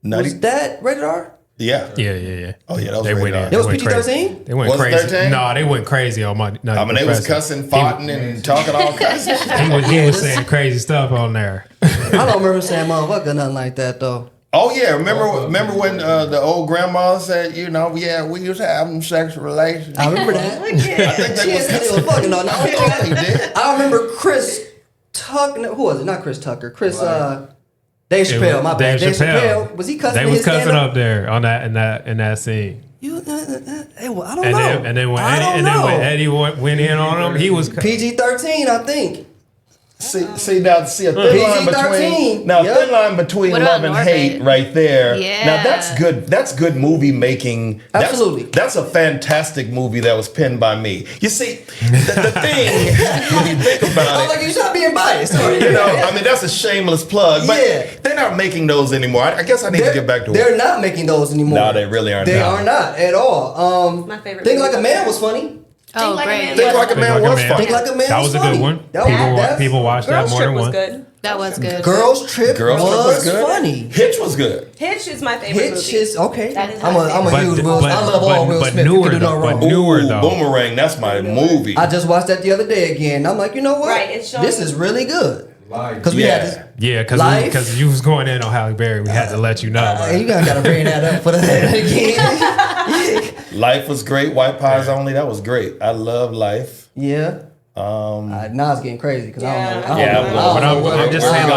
Was that rated R? Yeah. Yeah. Oh yeah, that was They rated went R. in. It was They went crazy. PG-13? They went Was it crazy. 13? No, they went crazy on my. I mean, they was cussing, farting, and talking all kinds of shit. He was saying crazy stuff on there. I don't remember saying motherfucker nothing like that though. Oh yeah, remember when the old grandma said, we used to have them sexual relations. I remember that. I think She they said they was was fucking on. Yeah, they did. I remember Chris Tucker. Who was it? Not Chris Tucker. Chris Dave Chappelle. My bad. Dave Chappelle. Was he cussing? They in was his cussing stand-up? up there on that scene. I don't know. And then when I don't know. Eddie went in on him, he was PG-13, I think. See a thin line PG-13. between Yep. thin line between What love about and hate Norbit? right there. Yeah. Now that's good. That's good movie making. Absolutely. That's a fantastic movie that was penned by me. You see, the thing when you think I was about like, it. you're not being biased. I mean, that's a shameless plug, but Yeah. they're not making those anymore. I guess I need to get back to They're work. not making those anymore. No, they really aren't. They now. are not at all. My favorite Think movie. Like a Man was funny. Oh, Like a great. Man. Think Like a Man was funny. Think Like a Man That was was a funny. good one. That People watched that Girls more Trip than was once. good. That was good. Girls Trip was good. funny. Hitch was good. Hitch is my favorite Hitch movie. is okay. That is I'm my a favorite. huge Will Smith. I love all Will Smith. You newer can do no though. wrong. But newer Ooh, though. Boomerang, that's my movie. I just watched that the other day again. I'm like, you know what? Right, it's showing- This is really good. Because we had this. Yeah, Life. because you was going in on Halle Berry, we had to let you know. You gotta bring that up for that again. Life was great. White Pies Only, that was great. I love Life. Yeah. Now it's getting crazy because I don't know. Yeah, But I'm just saying,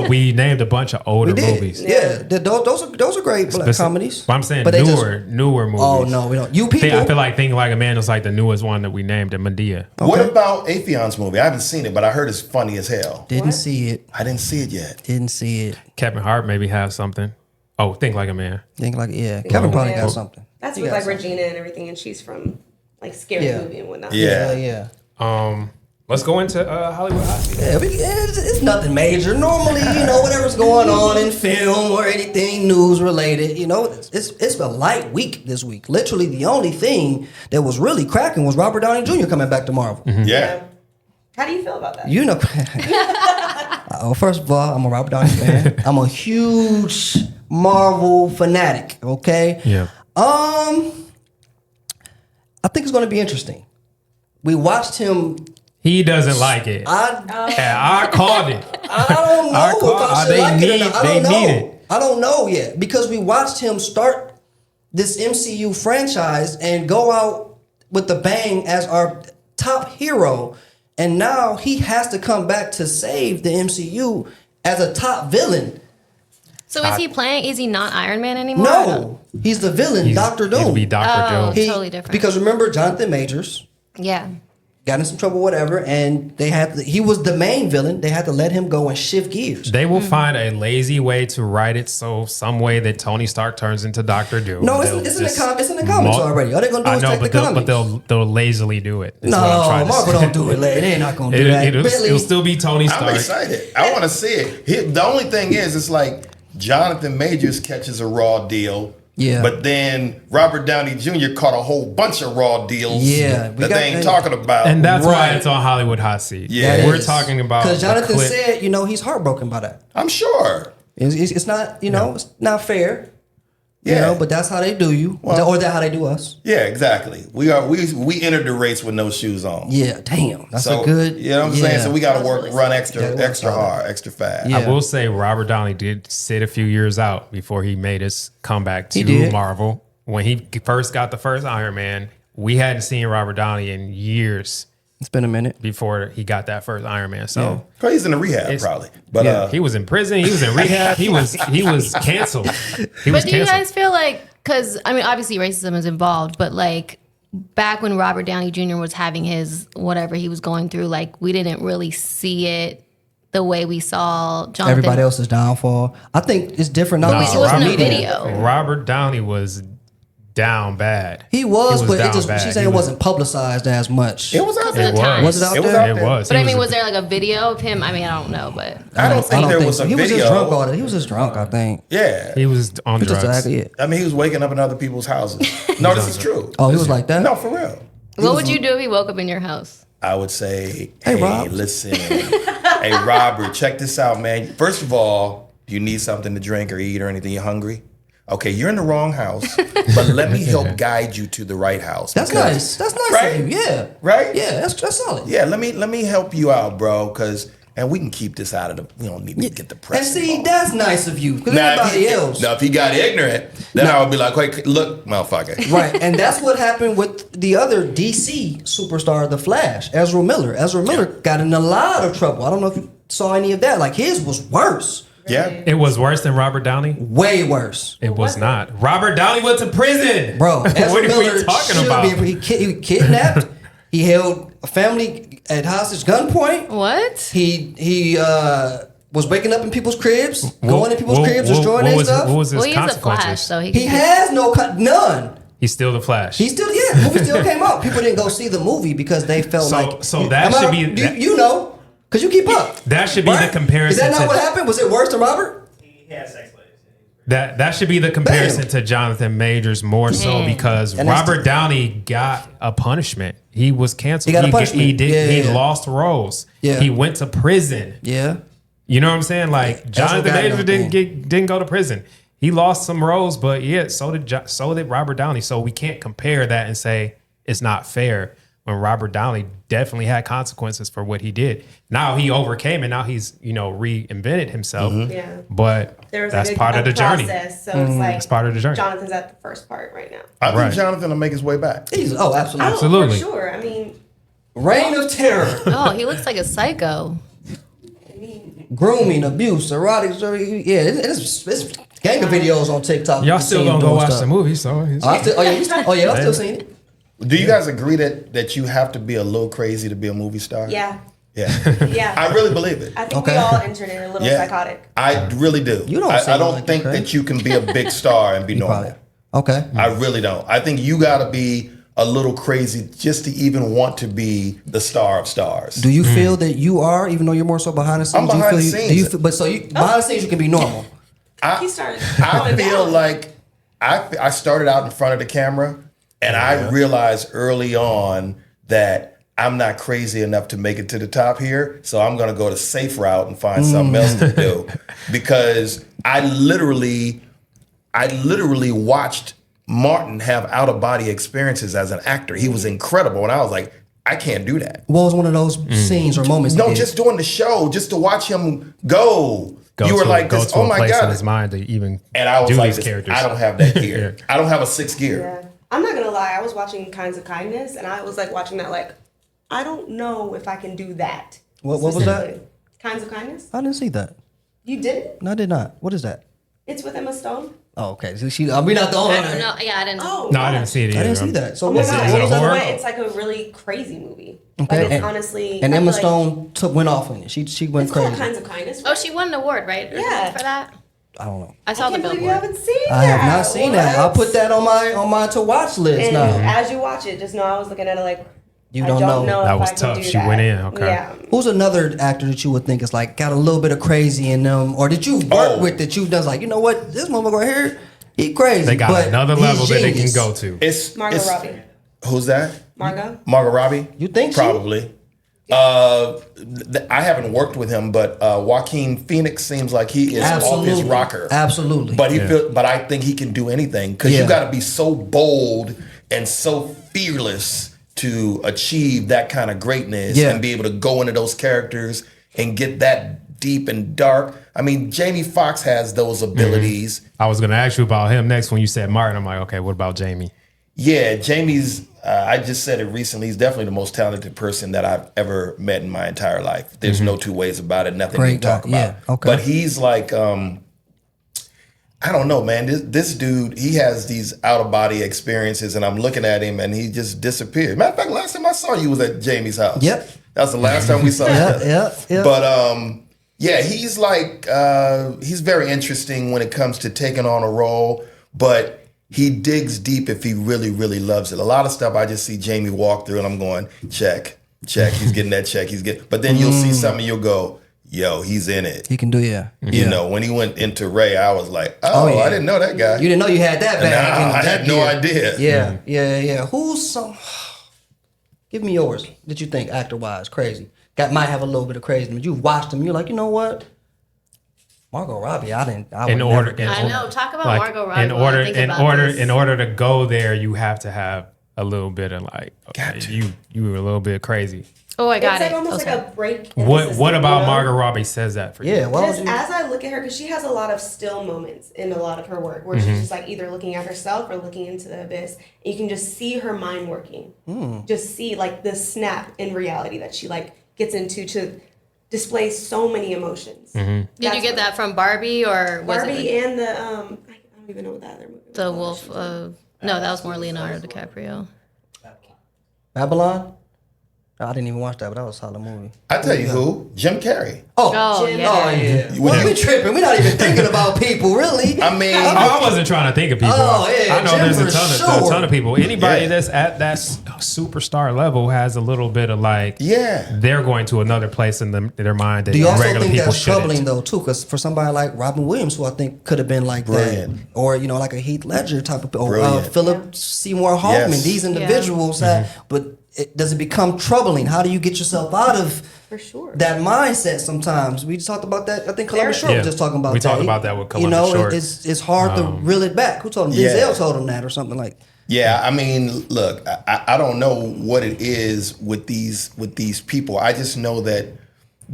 but we named a bunch of older We did. movies. Yeah, those are great black comedies. But I'm saying they newer movies. Oh no, we don't. You people. I feel like Think Like a Man was like the newest one that we named, and Madea. What about Athion's movie? I haven't seen it, but I heard it's funny as hell. Didn't see it. I didn't see it yet. Didn't see it. Kevin Hart maybe has something. Oh, Think Like a Man. Think like Kevin probably got something. That's He with got like something. Regina and everything, and she's from like Scary Yeah. Movie and whatnot. Yeah. Let's go into Hollywood Hot Seat. Yeah, it's nothing major. Normally, whatever's going on in film or anything news related, it's a light week this week. Literally, the only thing that was really cracking was Robert Downey Jr. coming back to Marvel. Yeah. How do you feel about that? First of all, I'm a Robert Downey fan. I'm a huge Marvel fanatic. Okay. Yeah. I think it's going to be interesting. We watched him. He doesn't like it. I called it. I don't know if I should like it or not. They need it. I don't know yet because we watched him start this MCU franchise and go out with the bang as our top hero, and now he has to come back to save the MCU as a top villain. So is he playing? Is he not Iron Man anymore? No, he's the villain, Doctor Doom. He'll be Dr. Doom. Totally different. Because remember, Jonathan Majors Yeah. got in some trouble, whatever, and he was the main villain. They had to let him go and shift gears. They will find a lazy way to write it some way that Tony Stark turns into Dr. Doom. No, it's in the comics already. All they're gonna do is take the comics. But they'll lazily do it. is No, what I'm trying to Marvel say. don't do it. They're not gonna do that. It'll still be Tony Stark. I'm excited. I want to see it. The only thing is, it's like Jonathan Majors catches a raw deal. Yeah. But then Robert Downey Jr. caught a whole bunch of raw deals that they ain't talking about. And that's why Right. it's on Hollywood Hot Seat. Yeah. We're talking about because Jonathan a clip. said, he's heartbroken by that. I'm sure. It's not, it's not fair. Yeah. But that's how they do you, or that's how they do us. Yeah, exactly. We entered the race with no shoes on. Yeah, damn, that's So, a good. You know what I'm saying? So we got to run extra solid. hard, extra fast. Yeah. I will say Robert Downey did sit a few years out before he made his comeback He to did. Marvel. When he first got the first Iron Man, we hadn't seen Robert Downey in years It's been a minute. before he got that first Iron Man. So He's in the rehab probably. But he was in prison. He was in rehab. He was canceled. He was But do you canceled. guys feel like, because obviously racism is involved, but like back when Robert Downey Jr. was having his whatever he was going through, like we didn't really see it the way we saw Jonathan. Everybody else's downfall. I think it's different now. But it wasn't a Media. video. Robert Downey was down bad. He was but down it just bad. she's saying it wasn't publicized as much. It was out there. It was. Was it out It was there? out It there. was. But He I mean, was a- there like a video of him? I mean, I don't know, but I don't think there was so. a He was video. just drunk all day. He was just drunk, I think. Yeah. He was on Just drugs. exactly it. I mean, he was waking up in other people's houses. No, this is true. Oh, he was like that? No, for real. what would you do if he woke up in your house? I would say, Hey, hey, Rob. listen. Hey, Robert, check this out, man. First of all, do you need something to drink or eat or anything? You hungry? Okay, you're in the wrong house, but let me help guide you to the right house. That's because- nice. That's nice Right? of you. Yeah. Right? Yeah, that's solid. Yeah, let me help you out, bro, and we can keep this out of the. We don't need to get the press. And see, involved. that's nice of you. Because Now, everybody else. Now, if he got ignorant, then I would be like, "Wait, look, motherfucker." Right, and that's what happened with the other DC superstar, The Flash, Ezra Miller. Ezra Miller got in a lot of trouble. I don't know if you saw any of that. Like his was worse, Yeah. It was worse than Robert Downey. way worse, It was not. Robert Downey went to prison, bro. Ezra what are Miller we talking should about? He kidnapped. He held a family at hostage gunpoint. What? He was waking up in people's cribs, going in people's cribs, destroying their stuff. What was his Well, he's a consequences? Flash, so he He can. has none. He's still the Flash. He still, the movie still came out. People didn't go see the movie because they felt So that should be that, you know, because you keep up. that should be Right? the comparison. Is that not to, what happened? Was it worse than Robert? That should be the comparison Damn. to Jonathan Majors more so because And that's Robert Downey got a punishment. He was canceled. He got a punishment. He Yeah. lost roles. Yeah. He went to prison. Yeah. You know what I'm saying? Like Jonathan got Majors everything. didn't go to prison. He lost some roles, but yeah, so did Robert Downey. So we can't compare that and say it's not fair when Robert Downey definitely had consequences for what he did. Now he overcame and now he's, reinvented himself. Yeah. But There was that's like part of the journey. process, so it's like It's part of the journey. Jonathan's at the first part right now. I think Right. Jonathan will make his way back. Absolutely. Oh, Absolutely. for sure. I mean, Reign of terror, Oh, he looks like a psycho. grooming, abuse, erotic. Yeah, it's gang of videos on TikTok. Y'all You still see him gonna go doing watch stuff. the movie, so it's- I'm still seeing it. Do you guys agree that you have to be a little crazy to be a movie star? yeah. Yeah. Yeah. I really believe it. I think Okay. we all entered in a little Yeah. psychotic. I really do. You don't I seem don't like think you're that you can be a big star and be normal. Okay. I really don't. I think you got to be a little crazy just to even want to be the star of stars. Do you feel that you are, even though you're more so behind the scenes? I'm behind do the you scenes. Do you feel, but so you behind the scenes you can be normal. He started. I going feel down. like I started out in front of the camera and I realized early on that I'm not crazy enough to make it to the top here. So I'm going to go the safe route and find something else to do because I literally watched Martin have out of body experiences as an actor. He was incredible. And I was like, I can't do that. What was one of those scenes or moments? No, you did? just doing the show, just to watch him go. You were like, go this, to oh a my place in God. his mind to even And I was do like, these this, characters. I don't have that gear. I don't have a sixth gear. Yeah. I'm not gonna lie. I was watching Kinds of Kindness, and I was like watching that. Like, I don't know if I can do that. What was that? specifically. Kinds of Kindness. I didn't see that. You didn't? No, I did not. What is that? It's with Emma Stone. Oh, okay. So we're not the only I one. don't know. Yeah, I didn't. Oh, No, I didn't see it either. I didn't see that. So Oh my what's god! Is it a It's, horror? it's like a really crazy movie. Okay. Like, it's and, honestly. and I Emma feel like Stone went off on it. She went It's called crazy. Kinds of Kindness. Oh, she won an award, right? Or Yeah. something for that. I don't know. I I saw the can't believe you billboard. haven't seen I have that. not seen that. I'll put that on my to watch list And now. as you watch it, just know I was looking at it like You I don't know. That if was I can tough. do She that. went in. Okay. Yeah. Who's another actor that you would think is like got a little bit of crazy in them, or that you work with that you've done like, you know what, this motherfucker right here, he crazy. They got but another he's level that they can genius. go to. Margot Robbie. Who's that? Margot. Margot Robbie? You think so? Probably. I haven't worked with him, but Joaquin Phoenix seems like he is off his rocker. Absolutely. But but I think he can do anything because you got to be so bold and so fearless to achieve that kind of greatness and be able to go into those characters and get that deep and dark. I mean, Jamie Foxx has those abilities. I was going to ask you about him next when you said Martin. I'm like, okay, what about Jamie? Yeah, Jamie's, I just said it recently, he's definitely the most talented person that I've ever met in my entire life. There's no two ways about it, nothing Great to talk guy, about. yeah, okay. But he's like, I don't know, man. This dude, he has these out-of-body experiences, and I'm looking at him, and he just disappeared. Matter of fact, last time I saw you was at Jamie's house. Yep. That was the last time we saw each other. Yeah. But yeah, he's like he's very interesting when it comes to taking on a role, but he digs deep if he really, really loves it. A lot of stuff I just see Jamie walk through and I'm going, check. He's getting that check. But then you'll see something, you'll go, yo, he's in it. He can do, yeah. You know, when he went into Ray, I was like, oh yeah. I didn't know that guy. You didn't know you had that bag. Nah, I had no idea. Yeah. Who's some? Give me yours. Did you think actor-wise crazy? Might have a little bit of craziness. You watched him. You're like, you know what? Margot Robbie. I know. Talk about Margot Robbie. In order to go there, you have to have a little bit of like, okay, you were a little bit crazy. Oh, I got it's it. Like almost like a break. What about Margot Robbie says that for you? Yeah, well, as I look at her, because she has a lot of still moments in a lot of her work where she's just like either looking at herself or looking into the abyss, and you can just see her mind working. Just see like the snap in reality that she like gets into to display so many emotions. Did you get that from Barbie or Barbie and the I don't even know what that other movie was. The Wolf of No, that was more Leonardo DiCaprio. Babylon? I didn't even watch that, but that was a solid movie. I tell you who, Jim Carrey. Yeah. Well, we tripping. We're not even thinking about people, really. I mean, I wasn't trying to think of people. I know Jim there's a ton of people. Anybody that's at that superstar level has a little bit of like, they're going to another place in their mind that Do you also regular think people that's shouldn't. troubling though too? Because for somebody like Robin Williams, who I think could have been like that, or like a Heath Ledger type of, or Philip Seymour Hoffman, these individuals but. Does it become troubling? How do you get yourself out of that mindset sometimes? We just talked about that. I think Columbus Short was just talking about that. We talked about that with Columbus Short. It's hard to reel it back. Who told him? Denzel told him that or something like that. Yeah, I mean, look, I don't know what it is with these people. I just know that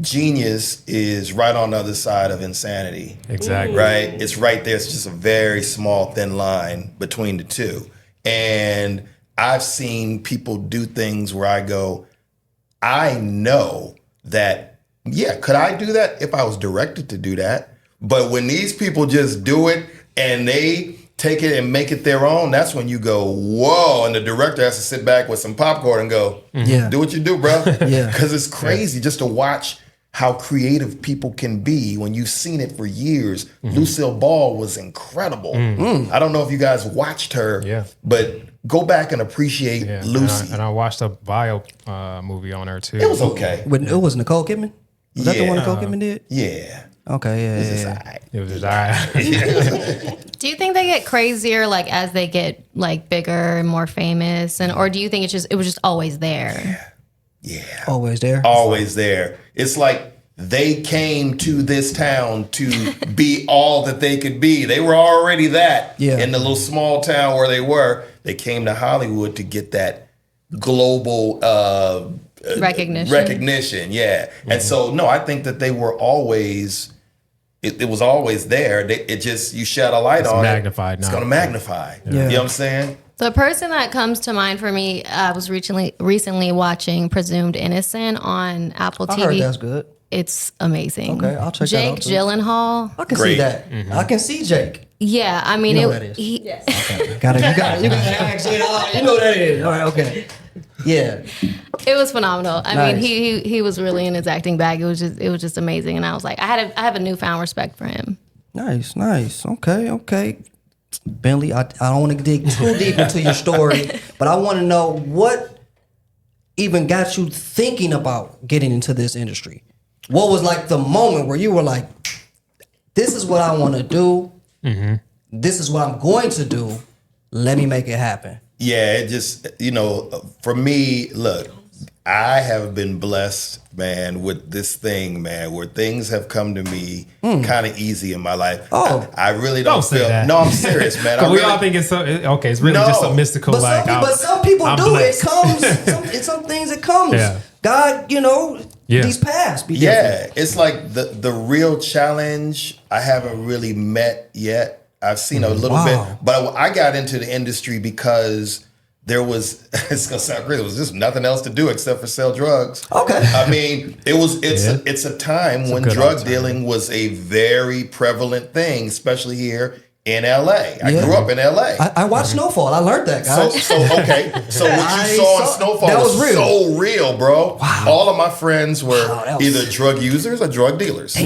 genius is right on the other side of insanity. Exactly. Right? It's right there. It's just a very small, thin line between the two. And I've seen people do things where I go, I know that, could I do that if I was directed to do that? But when these people just do it and they take it and make it their own, that's when you go, whoa. And the director has to sit back with some popcorn and go, do what you do, bro. Because it's crazy just to watch how creative people can be when you've seen it for years. Lucille Ball was incredible. I don't know if you guys watched her, but go back and appreciate Lucy. And I watched a bio movie on her too. It was okay. It was Nicole Kidman? Was that the one Nicole Kidman did? Yeah. Okay, It was just all right. Do you think they get crazier like as they get like bigger and more famous, or do you think it was just always there? Yeah. Always there? Always there. It's like they came to this town to be all that they could be. They were already that in the little small town where they were. They came to Hollywood to get that global recognition. And so, no, I think that they were always, it was always there. It just, you shed a light on magnified it. It's going to magnify. You know what I'm saying? The person that comes to mind for me, I was recently watching Presumed Innocent on Apple TV. I heard that's good. It's amazing. Okay, I'll check that out. Jake Gyllenhaal. I can see that. I can see Jake. Yeah, I mean, you know that is. Yes. Okay. You got it. Actually, you know that is. All right, okay. Yeah. It was phenomenal. I mean, he was really in his acting bag. It was just amazing, and I was like, I have a newfound respect for him. Nice. Okay. Bentley, I don't want to dig too deep into your story, but I want to know what even got you thinking about getting into this industry. What was like the moment where you were like, this is what I want to do. This is what I'm going to do. Let me make it happen. Yeah, it just, for me, look, I have been blessed, man, with this thing, man, where things have come to me kind of easy in my life. I really don't feel that. No, I'm serious, man. We all think it's it's really just a mystical but some people I'm do blessed. it. Comes some things it comes. Yeah. God, these paths be different. It's like the real challenge I haven't really met yet. I've seen a little bit, but I got into the industry because there was, it's gonna sound crazy, there was just nothing else to do except for sell drugs. Okay. I mean, it's a time when drug dealing was a very prevalent thing, especially here in LA. I grew up in LA. I watched Snowfall. I learned that, guys. So what you saw in Snowfall was so real, bro. Wow. All of my friends were either drug users or drug dealers.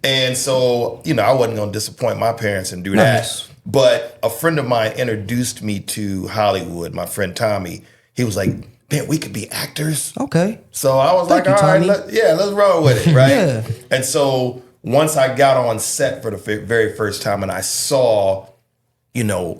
And so, I wasn't going to disappoint my parents and do that. But a friend of mine introduced me to Hollywood. My friend Tommy. He was like, "Man, we could be actors." Okay. So I was Thank like, you, "All right, Tommy." let's roll with it, right?" Yeah. And so once I got on set for the very first time, and I saw,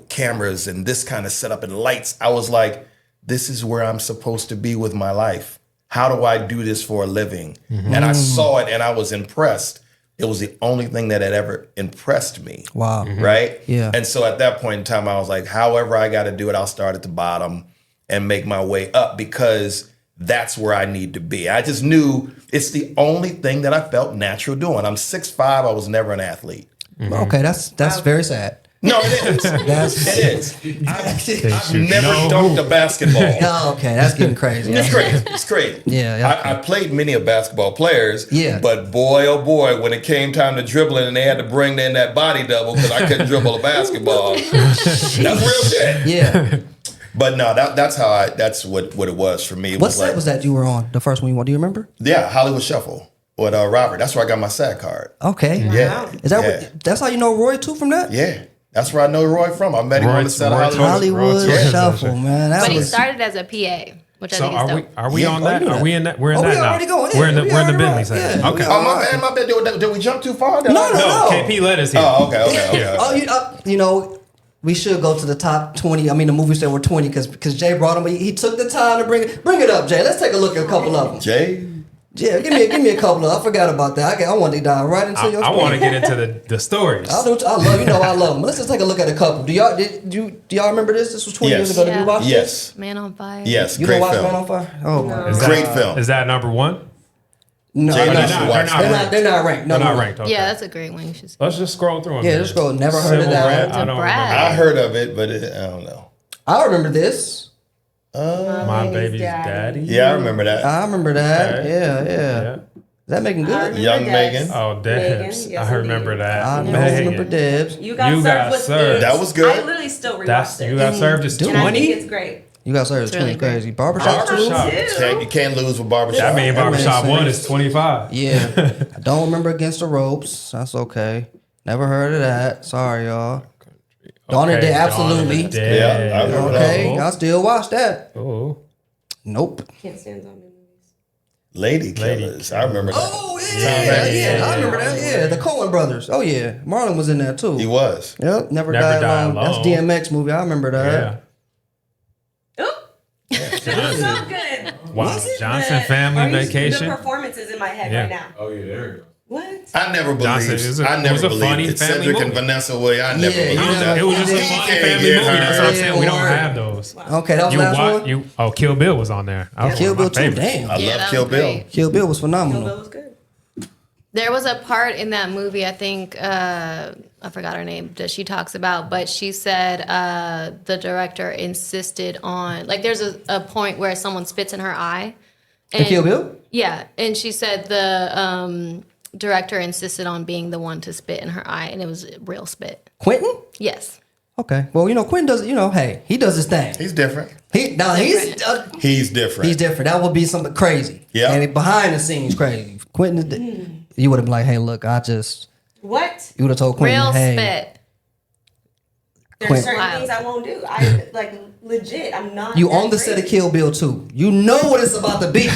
cameras and this kind of setup and lights, I was like, "This is where I'm supposed to be with my life. How do I do this for a living?" And I saw it, and I was impressed. It was the only thing that had ever impressed me. Wow. Right? Yeah. And so at that point in time, I was like, however I got to do it, I'll start at the bottom and make my way up, because that's where I need to be. I just knew it's the only thing that I felt natural doing. I'm 6'5". I was never an athlete. Okay, that's very sad. No, it is. It is. I've never dunked a basketball. Oh, okay, that's getting crazy. It's crazy. It's crazy. Yeah. I played many of basketball players. Yeah. But boy, oh boy, when it came time to dribbling and they had to bring in that body double because I couldn't dribble a basketball. That's real shit. Yeah. But no, that's what it was for me. It What was set like, was that you were on? The first one you want? Do you remember? Yeah, Hollywood Shuffle with Robert. That's where I got my SAG card. Okay. Yeah. Is that that's how you know Roy too from that? Yeah. That's where I know Roy from. I met him on the set of Hollywood Yeah. Shuffle, man. But he started as a PA, which I So think is dope. are we on that? Are we in that? We're in Oh, that we now. already going. Yeah, We're in the we Bentley already side. right. Okay. Yeah, Oh, my bad. Did we jump too far? No. KP led us here. Oh, okay. Oh, we should go to the top 20. I mean, the movies that were 20 because Jay brought them. He took the time to bring it up, Jay. Let's take a look at a couple of them. Jay? Yeah, give me a couple of. I forgot about that. I want to dive right into your. I want to get into the stories. I love I love them. Let's just take a look at a couple. Do y'all remember this? This was 20 years ago. Did you watch this? Yes. Man on Fire. Yes. You Great don't watch film. Man on Fire? Oh my. Great film. Is that number one? No, Jay, they're you should watch that. they're not ranked. No, They're not no. ranked. Okay. Yeah, that's a great one. You should. Let's just scroll through them. Yeah, just go. Never heard of Civil that. Red, To I don't brag. remember. I heard of it, but I don't know. I remember this. My Baby's Daddy. Yeah, I remember that. I remember that. Okay. Yeah. Is that making good? Young Megan. Oh, Debs. Yes, I remember indeed. that. I Megan. remember Debs. You got You served got with served. That was good. I literally still rewatched That's it. you got served as And I think 20. it's great. You got served. It's really 20 crazy. Barbershop too. Barbershop. You can't lose with Barbershop. I mean, Barbershop makes 1 sense. is 25. Yeah. I don't remember Against the Ropes. That's okay. Never heard of that. Sorry, y'all. Dawn of the Dead, absolutely. Dawn of the Dead. Yeah, I remember that. Okay, I still watch that. Oh. Nope. Can't stand zombie movies. Lady Killers. I remember that. Oh yeah, I remember that. Yeah, the Coen brothers. Oh yeah, Marlon was in that too. He was. Yep, Never Never Died Die Alone. That's Alone. DMX movie. I remember that. Yeah. Oop. That was so good. Wow. Johnson Family Vacation. The performances in my head Yeah. right now. Oh, yeah, there you go. What? I never Johnson, believed. it was a- I it never was a believed funny it. family Cedric and movie. Vanessa Williams. I never Yeah, believed you know, that. It was just a Yeah. funny Yeah, family yeah, movie. That's what I'm yeah, saying. We don't word. have those. Okay, that was the last one. Kill Bill was on there. That was Kill one of Bill my too. favorites. Damn. I Yeah, love that Kill was Bill. great. Kill Bill was Kill phenomenal. Bill was good. There was a part in that movie, I think, I forgot her name, that she talks about, but she said the director insisted on, like, there's a point where someone spits in her eye. And Kill Bill? Yeah, and she said the director insisted on being the one to spit in her eye, and it was real spit. Quentin? Yes. Okay. Well, Quentin does. Hey, he does his thing. He's different. He's different. He's different. He's different. That would be something crazy. Yeah. And behind the scenes, crazy. Quentin, you would have been like, "Hey, look, What? You would have told Quentin, Real "Hey, spit. There's Quentin. certain Wow. things I won't do. I like legit. I'm not. you that on the set of crazy. Kill Bill too. You know what it's about to be."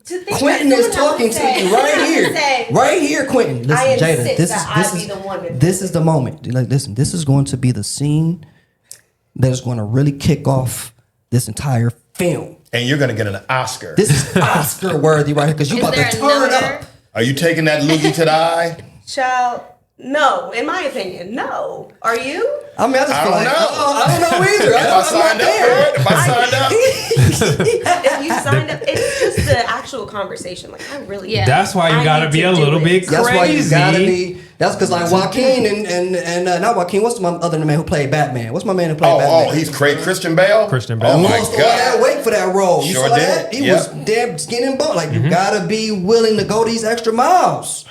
To think Quentin that is someone talking would to say- you right someone here, would say, right here, Quentin. I Listen, Jada, insist this that is I be the one to this is the moment. Like, listen, this is going to be the scene that is going to really kick off this entire film. And you're gonna get an Oscar. This is Oscar worthy right here because you Is about to there turn another? up. Are you taking that loogie to the eye? Child, no. In my opinion, no. Are you? I mean, I just I feel don't like, know. I don't know either. If I signed up for it, if I signed up, If you signed up, it's just the actual conversation. Like I really. Yeah. That's why you I gotta need be to a do little it. bit crazy. That's why you gotta be. That's because like Joaquin and not Joaquin. What's my other man who played Batman? What's my man who played Batman? he's Christian Bale. Christian Bale. Oh my Lost all that God. weight for that role. You Sure saw did. that? He Yep. was damn skin and bone. Like you gotta be willing to go these extra miles.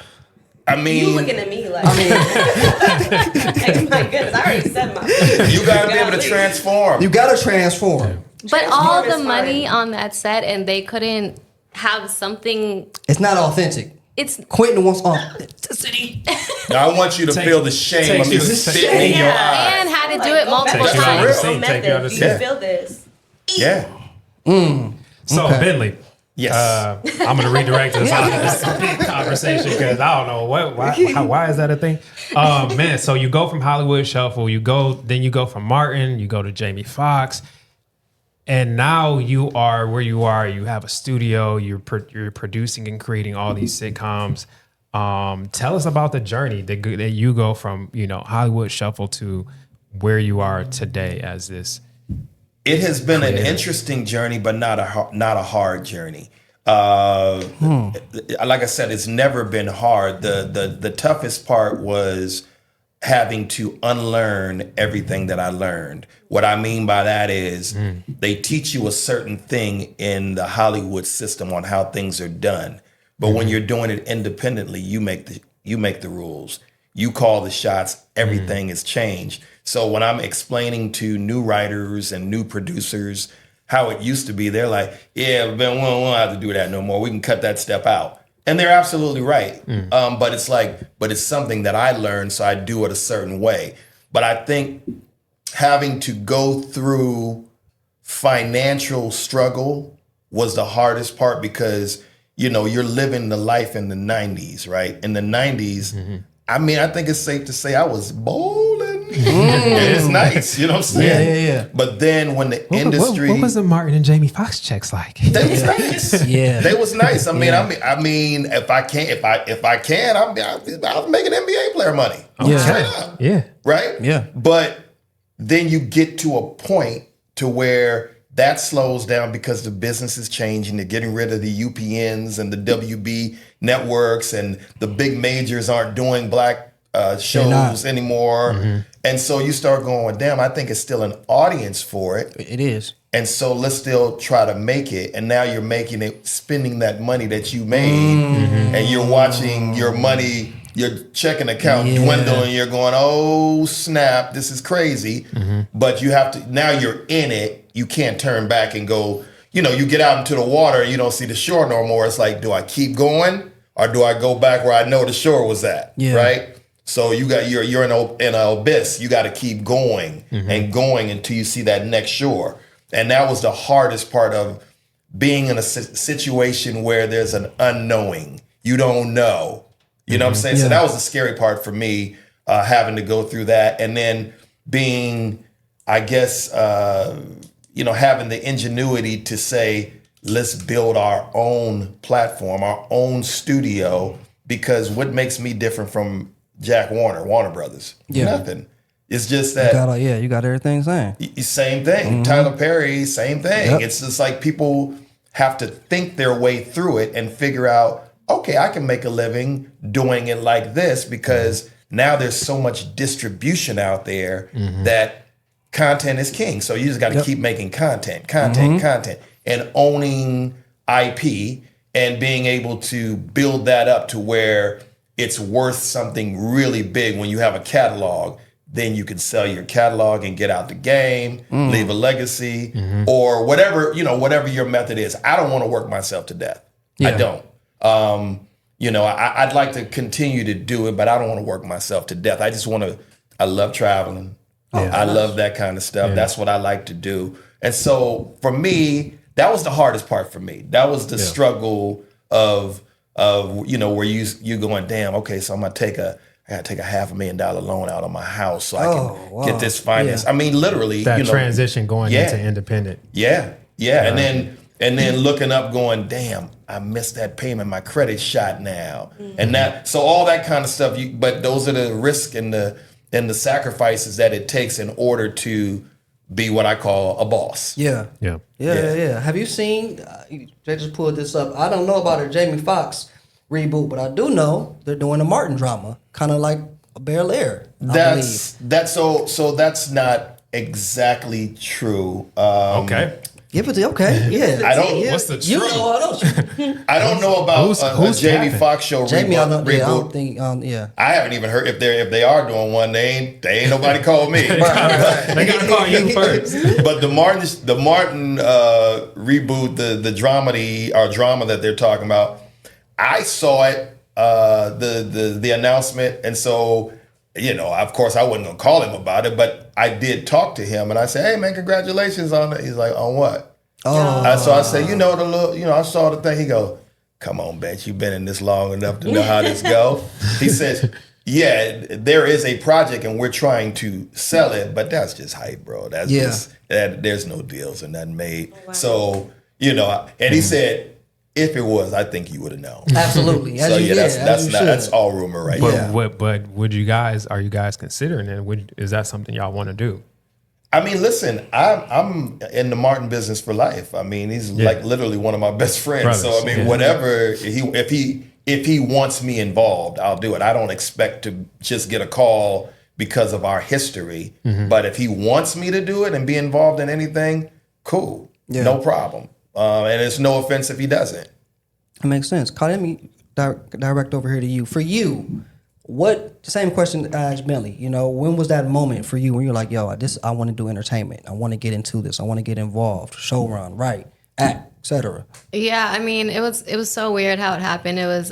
I You mean, looking at me like, I mean, like, my goodness, I already said my. you gotta be able to transform. you gotta transform. But all the Transform is money fine. on that set, and they couldn't have something. It's not authentic. It's Quentin wants authenticity. I want you to feel the shame of me spitting in your eyes. And had to do it multiple Take you out of times. the scene, take you out of the Do you scene. feel this? Yeah. So Bentley, Yes. I'm gonna redirect this out of this big conversation because I don't know why is that a thing? Man, so you go from Hollywood Shuffle, then you go from Martin, you go to Jamie Foxx, and now you are where you are. You have a studio. You're producing and creating all these sitcoms. Tell us about the journey that you go from Hollywood Shuffle to where you are today as this. It has been an interesting journey, but not a hard journey. Like I said, it's never been hard. The toughest part was having to unlearn everything that I learned. What I mean by that is they teach you a certain thing in the Hollywood system on how things are done. But when you're doing it independently, you make the rules. You call the shots. Everything is changed. So when I'm explaining to new writers and new producers how it used to be, they're like, yeah, Ben, we don't have to do that no more. We can cut that step out. And they're absolutely right. But it's something that I learned, so I do it a certain way. But I think having to go through financial struggle was the hardest part because, you're living the life in the 90s, right? In the 90s, I mean, I think it's safe to say I was bowling. It's nice, you know what I'm saying? Yeah. But then when the industry, what was the Martin and Jamie Foxx checks like? they was nice. Yeah. They was nice. I mean, if I can, I'll make an NBA player money. Straight up. Yeah. Right? Yeah. But then you get to a point to where that slows down because the business is changing. They're getting rid of the UPNs and the WB networks, and the big majors aren't doing black shows anymore. And so you start going, damn, I think it's still an audience for it. It is. And so let's still try to make it. And now you're making it, spending that money that you made, and you're watching your money, your checking account dwindle, and you're going, oh, snap, this is crazy. But you have to, now you're in it. You can't turn back and go, you get out into the water and you don't see the shore no more. It's like, do I keep going or do I go back where I know the shore was at? Yeah. Right? So you're in an abyss. You got to keep going and going until you see that next shore. And that was the hardest part of being in a situation where there's an unknowing. You don't know. You know what I'm saying? Yeah. So that was the scary part for me, having to go through that. And then being, I guess, having the ingenuity to say, let's build our own platform, our own studio, because what makes me different from Jack Warner Brothers? Nothing. It's just that You got everything same. Same thing. Tyler Perry, same thing. Yep. It's just like people have to think their way through it and figure out, okay, I can make a living doing it like this because now there's so much distribution out there that content is king. So you just got to keep making content, and owning IP and being able to build that up to where it's worth something really big. When you have a catalog, then you can sell your catalog and get out the game, leave a legacy, or whatever your method is. I don't want to work myself to death. I don't. I'd like to continue to do it, but I don't want to work myself to death. I love traveling. I love that kind of stuff. That's what I like to do. And so for me, that was the hardest part for me. That was the struggle of where you going, damn, okay, so I gotta take a $500,000 loan out of my house so I can get this finance. I mean, literally that transition going into independent. Yeah. And then looking up going, damn, I missed that payment. My credit shot now. And so all that kind of stuff, but those are the risks and the sacrifices that it takes in order to be what I call a boss. Yeah. Have you seen? They just pulled this up. I don't know about a Jamie Foxx reboot, but I do know they're doing a Martin drama, kind of like a Bel Air. So that's not exactly true. Okay. Give it to yeah. I don't. What's the truth? I don't know about a Jamie Foxx show reboot. I don't think. I haven't even heard if they are doing one. They ain't nobody called me. They gotta call you first. But the Martin reboot, the drama that they're talking about, I saw it the announcement. And so, of course, I wasn't gonna call him about it, but I did talk to him, and I said, "Hey, man, congratulations on it." He's like, "On what?" So I said, I saw the thing. He goes, "Come on, Bench, you've been in this long enough to know how this go." He says, "Yeah, there is a project, and we're trying to sell it, but that's just hype, bro. That's just there's no deals and nothing made." Oh, wow. So and he said, if it was, I think you would have known. Absolutely. That's all rumor right now. But are you guys considering it? Is that something y'all want to do? I mean, listen, I'm in the Martin business for life. I mean, he's like literally one of my best friends. Brothers, so I mean, whatever if he wants me involved, I'll do it. I don't expect to just get a call because of our history. Mm-hmm. But if he wants me to do it and be involved in anything, cool, no problem. And it's no offense if he doesn't. It makes sense. Carl, let me direct over here to you. For you, same question as Bentley, when was that moment for you when you're like, yo, I want to do entertainment. I want to get into this. I want to get involved, showrun, write, act, etc. Yeah, I mean, it was so weird how it happened. It was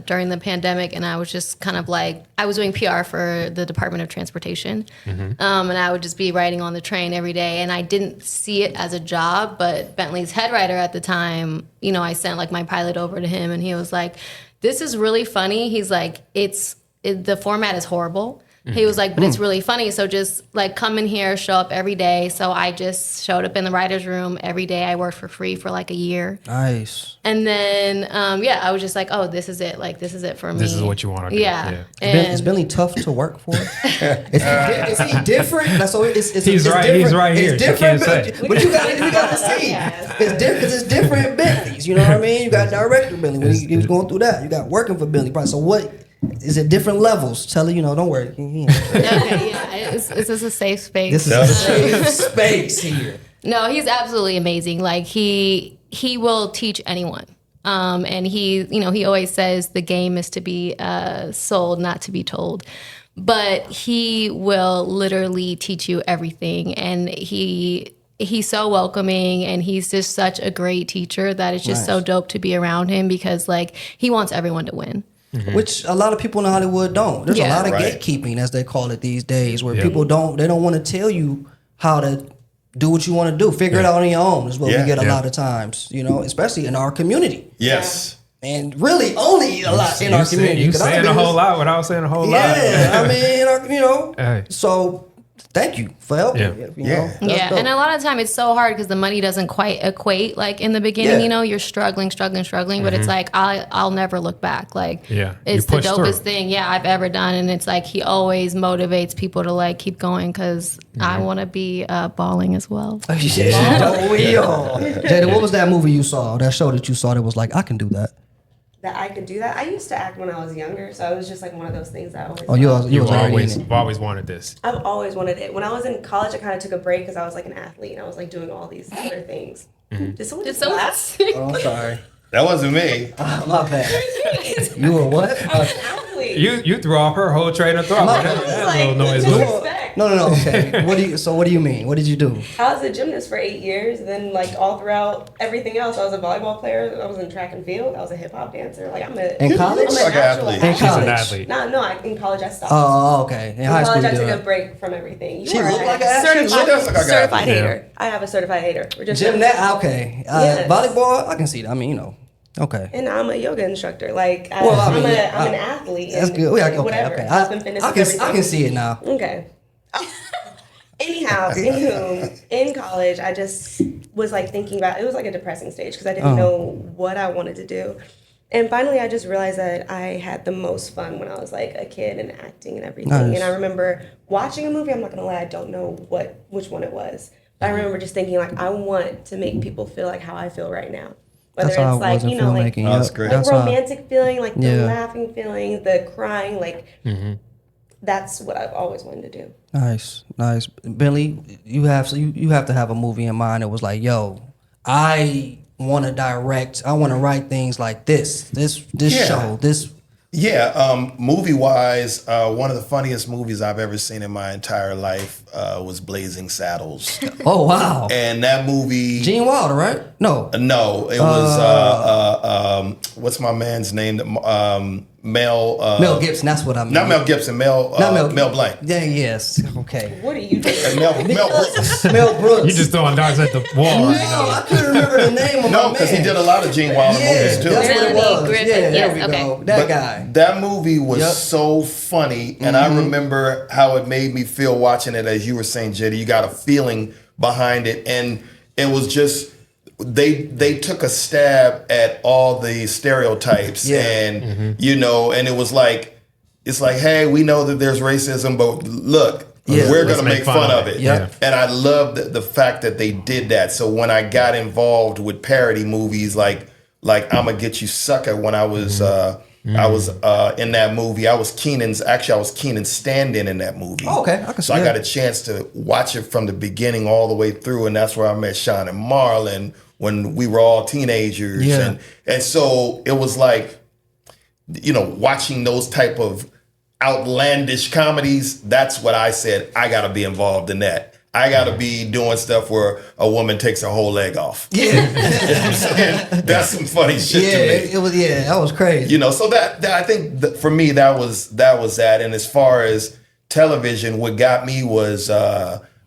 during the pandemic, and I was just kind of like, I was doing PR for the Department of Transportation, and I would just be writing on the train every day, and I didn't see it as a job, but Bentley's head writer at the time, I sent like my pilot over to him, and he was like, this is really funny. He's like, the format is horrible. He was like, but it's really funny. So just like come in here, show up every day. So I just showed up in the writer's room every day. I worked for free for like a year. Nice. And then, I was just like, oh, this is it. Like, this is it for me. This is what you want to do. Yeah. Is Bentley tough to work for? Is he different? So he's right here. It's different, but you got to see. It's different because it's different Bentleys. You know what I mean? You got director Bentley when he was going through that. You got working for Bentley. So what? Is it different levels? Tell her, don't worry. It's just a safe space. This is a safe space here. No, he's absolutely amazing. Like he will teach anyone. And he always says the game is to be sold, not to be told. But he will literally teach you everything, and he's so welcoming, and he's just such a great teacher that it's just so dope to be around him because like he wants everyone to win. Mm-hmm. Which a lot of people in Hollywood don't. There's a lot of gatekeeping, as they call it these days, where people don't want to tell you how to do what you want to do. Figure it out on your own is what we get a lot of times, especially in our community. Yes. And really only a lot in our community. You saying a whole lot without saying a whole lot. Yeah, I mean, so thank you for helping. And a lot of time it's so hard because the money doesn't quite equate. Like in the beginning, you're struggling, but it's like I'll never look back. Like it's the dopest thing I've ever done, and it's like he always motivates people to like keep going because I want to be balling as well. Don't we all? Jada, what was that movie you saw? That show that you saw that was like I can do that. That I could do that. I used to act when I was younger, so it was just like one of those things that I always. You've always wanted this. I've always wanted it. When I was in college, I kind of took a break because I was like an athlete and I was like doing all these other things. Mm-hmm. Did someone ask? Oh, I'm sorry. That wasn't me. My bad. You were what? I was an athlete. You threw off her whole train of thought. That little noise. No. Okay. What do you mean? What did you do? I was a gymnast for 8 years. Then, like all throughout everything else, I was a volleyball player. I was in track and field. I was a hip hop dancer. Like in college. I'm an athlete. In college. She's an athlete. No. In college, I stopped. Oh, okay. In high school, I took a break from everything. She looked like an athlete. Certified hater. I have a certified hater. Gymnast. Okay. Volleyball. I can see that. I mean, Okay. And I'm a yoga instructor. Like, I'm an athlete. That's good. Whatever. Okay. I can see it now. Okay. Anyhow, in college, I just was like thinking about, it was like a depressing stage because I didn't know what I wanted to do. And finally, I just realized that I had the most fun when I was like a kid and acting and everything. Nice. And I remember watching a movie. I'm not going to lie, I don't know which one it was. But I remember just thinking like, I want to make people feel like how I feel right now. Whether it's like, like romantic feeling, like the laughing feeling, the crying, like that's what I've always wanted to do. Nice. Bentley, you have to have a movie in mind that was like, yo, I want to direct, I want to write things like this show, this. Yeah, movie-wise, one of the funniest movies I've ever seen in my entire life was Blazing Saddles. Oh, wow. And that movie... Gene Wilder, right? No, it was... what's my man's name? Mel Gibson. That's what I mean. Not Mel Gibson. Mel Blanc. Yeah. Yes. Okay. What are you doing? And Mel Brooks. Mel Brooks. You just throwing darts at the wall right now. I couldn't remember the name of No, my because he man. did a lot of Gene Wilder movies too. That's what it was. Griffith, Yeah, yes, there we go. okay. That guy. That movie was so funny, and I remember how it made me feel watching it. As you were saying, Jada, you got a feeling behind it, and it was just they took a stab at all the stereotypes, and you know, and it was like it's like, hey, we know that there's racism, but look. We're going to make fun of it. Yeah. And I love the fact that they did that. So when I got involved with parody movies like I'ma Get You Sucker, when I was in that movie, I was Keenan's stand-in in that movie. Oh, okay. So I got a chance to watch it from the beginning all the way through, and that's where I met Sean and Marlon when we were all teenagers. Yeah. And so it was like, you know, watching those type of outlandish comedies, that's what I said, I got to be involved in that. I got to be doing stuff where a woman takes her whole leg off. Yeah. You know what I'm saying? That's some funny shit to me. It was, that was crazy. You know, so that I think for me, that was that. And as far as television, what got me was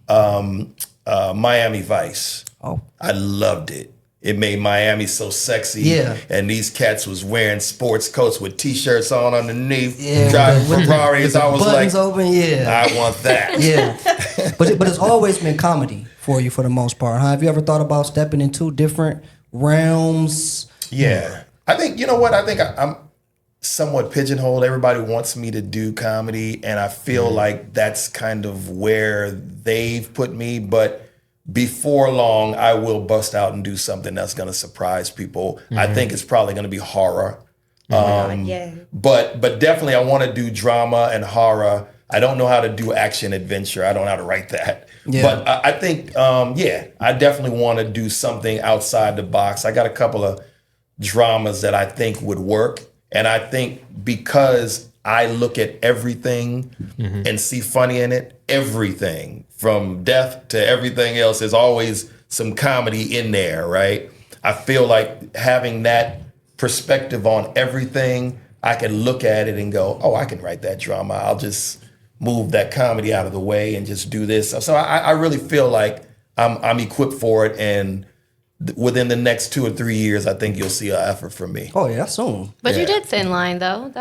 Miami Vice. Oh. I loved it. It made Miami so sexy. Yeah. And these cats was wearing sports coats with T-shirts on underneath, Yeah, driving with Ferraris. I was like, buttons open, I want that. Yeah. but it's always been comedy for you for the most part, huh? Have you ever thought about stepping into different realms? Yeah. I think, you know what? I think I'm somewhat pigeonholed. Everybody wants me to do comedy, and I feel like that's kind of where they've put me. But before long, I will bust out and do something that's going to surprise people. I think it's probably going to be horror. But definitely I want to do drama and horror. I don't know how to do action adventure. I don't know how to write that. Yeah. But I think, I definitely want to do something outside the box. I got a couple of dramas that I think would work. And I think because I look at everything and see funny in it, everything from death to everything else, there's always some comedy in there, right? I feel like having that perspective on everything, I can look at it and go, oh, I can write that drama. I'll just move that comedy out of the way and just do this. So I really feel like I'm equipped for it, and within the next 2 or 3 years, I think you'll see an effort from me. Oh yeah, soon. But you did Thin Line though.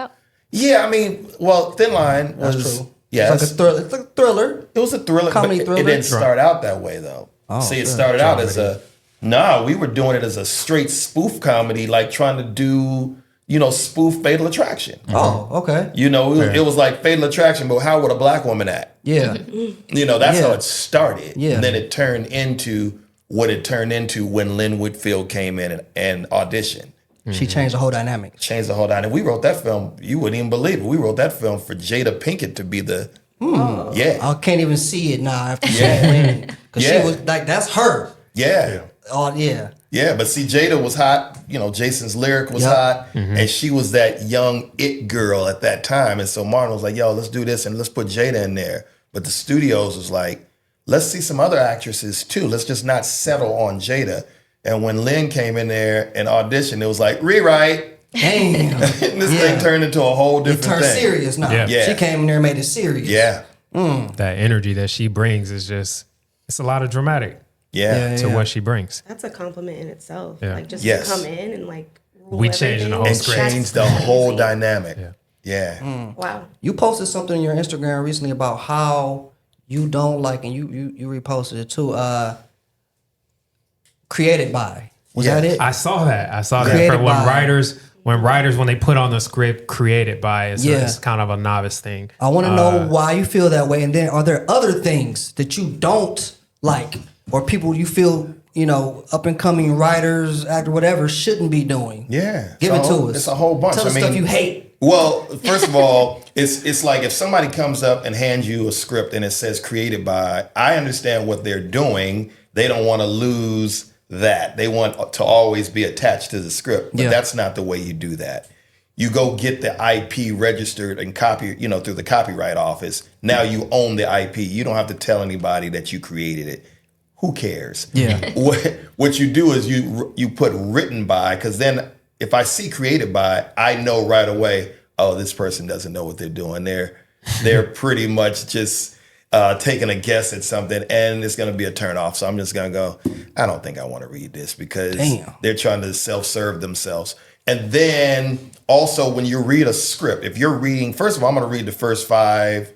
Yeah, I mean, well, Thin Line was true. Yeah, it's like a thriller. It's like a thriller. It was a thriller, comedy but thriller. it didn't start out that way though. Oh, see, it started out as we were doing it as a straight spoof comedy, like trying to do, spoof Fatal Attraction. Oh, okay. It was like Fatal Attraction, but how would a black woman act? Yeah. That's how it started. Yeah. And then it turned into what it turned into when Lynn Whitfield came in and auditioned. She changed the whole dynamic. We wrote that film. You wouldn't even believe it. We wrote that film for Jada Pinkett to be the. Yeah. I can't even see it now after seeing because she was like, that's her. Yeah. Oh yeah. Yeah, but see, Jada was hot. Jason's lyric was hot, and she was that young it girl at that time. And so Martin was like, "Yo, let's do this and let's put Jada in there." But the studios was like, "Let's see some other actresses too. Let's just not settle on Jada." And when Lynn came in there and auditioned, it was like, rewrite. Damn. And this thing turned into a whole different thing. It turned serious now. Yeah. She came in there and made it serious. Yeah. That energy that she brings is it's a lot of dramatic to what she brings. That's a compliment in itself. Yeah. Like just to come in and like rule We changing the whole And script. changed the whole dynamic. Yeah. Wow. You posted something on your Instagram recently about how you don't like, and you reposted it too. Created by. Was that it? I saw that. Created For when by. writers when they put on the script, created by. It's kind of a novice thing. I want to know why you feel that way, and then are there other things that you don't like, or people you feel up and coming writers, actor, whatever shouldn't be doing? Yeah. Give it to us. It's a whole bunch. Tell us stuff you hate. Well, first of all, it's like if somebody comes up and hands you a script and it says created by, I understand what they're doing. They don't want to lose that. They want to always be attached to the script. But that's not the way you do that. You go get the IP registered and copy, through the copyright office. Now you own the IP. You don't have to tell anybody that you created it. Who cares? Yeah. What you do is you put written by, because then if I see created by, I know right away, oh, this person doesn't know what they're doing. They're pretty much just taking a guess at something, and it's going to be a turn off. So I'm just going to go, I don't think I want to read this because they're trying to self-serve themselves. And then also when you read a script, if you're reading, first of all, I'm going to read the first 5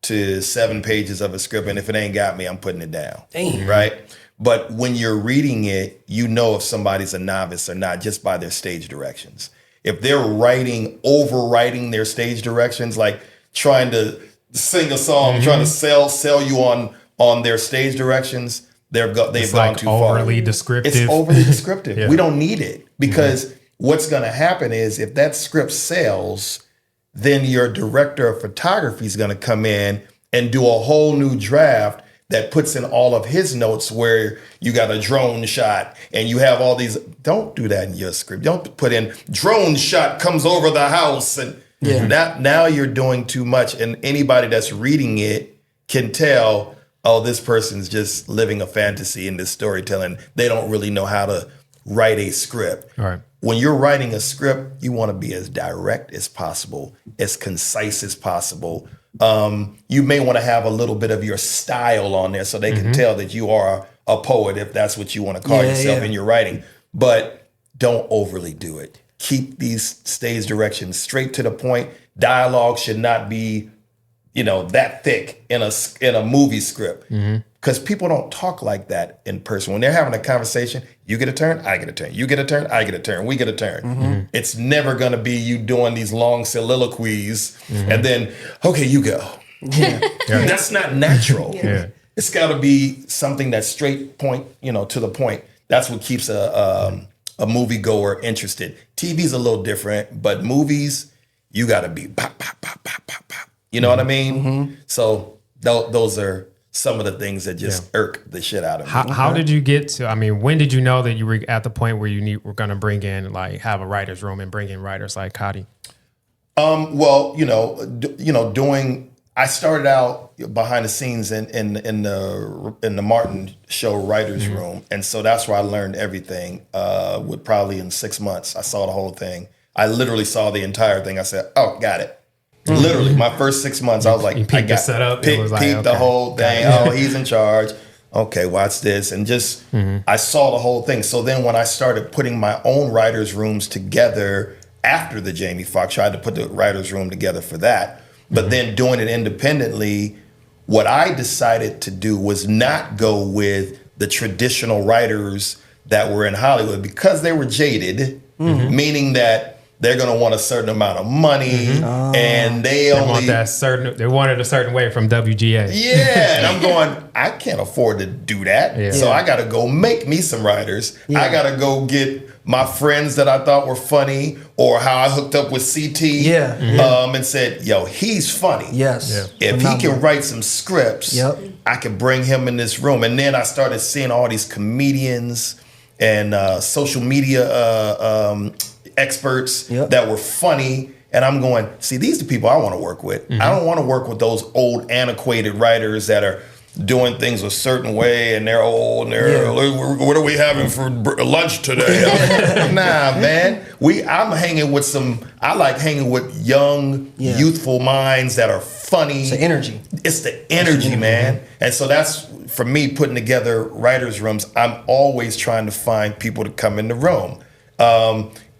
to 7 pages of a script, and if it ain't got me, I'm putting it down. Right? But when you're reading it, you know if somebody's a novice or not just by their stage directions. If they're overwriting their stage directions, like trying to sing a song, trying to sell you on their stage directions, they've gone too far. Overly descriptive. It's overly descriptive. We don't need it because what's going to happen is if that script sells, then your director of photography is going to come in and do a whole new draft that puts in all of his notes where you got a drone shot and you have all these. Don't do that in your script. Don't put in drone shot comes over the house. And now you're doing too much. And anybody that's reading it can tell, oh, this person's just living a fantasy in this storytelling. They don't really know how to write a script. All right. When you're writing a script, you want to be as direct as possible, as concise as possible. You may want to have a little bit of your style on there so they can tell that you are a poet, if that's what you want to call yourself in your writing. But don't overly do it. Keep these stage directions straight to the point. Dialogue should not be, that thick in a movie script. Because people don't talk like that in person. When they're having a conversation, you get a turn, I get a turn. You get a turn, I get a turn. We get a turn. It's never going to be you doing these long soliloquies and then, okay, you go. That's not natural. It's got to be something that's straight point, to the point. That's what keeps a moviegoer interested. TV's a little different, but movies, you got to be pop, pop, pop, pop, pop, pop. You know what I mean? So those are some of the things that just irk the shit out of me. How did you get to, when did you know that you were at the point where were going to bring in, have a writer's room and bring in writers like Cody? I started out behind the scenes in the Martin show writer's room. And so that's where I learned everything. With probably in 6 months, I saw the whole thing. I literally saw the entire thing. I said, oh, got it. Literally, my first 6 months, I was like, I got setup. Peeped the whole thing. Oh, he's in charge. Okay, watch this. And just, I saw the whole thing. So then when I started putting my own writers' rooms together after the Jamie Foxx show, I had to put the writers' room together for that. But then doing it independently, what I decided to do was not go with the traditional writers that were in Hollywood because they were jaded, meaning that they're going to want a certain amount of money, and they wanted a certain way from WGA. Yeah, and I'm going, I can't afford to do that, so I got to go make me some writers. I got to go get my friends that I thought were funny, or how I hooked up with CT, and said, yo, he's funny. If he can write some scripts, I can bring him in this room. And then I started seeing all these comedians and social media experts that were funny, and I'm going, see, these are the people I want to work with. I don't want to work with those old antiquated writers that are doing things a certain way and they're old and they're what are we having for lunch today? Nah, man. I like hanging with young, youthful minds that are funny. It's the energy. It's the energy, man. And so that's, for me, putting together writers' rooms, I'm always trying to find people to come in the room.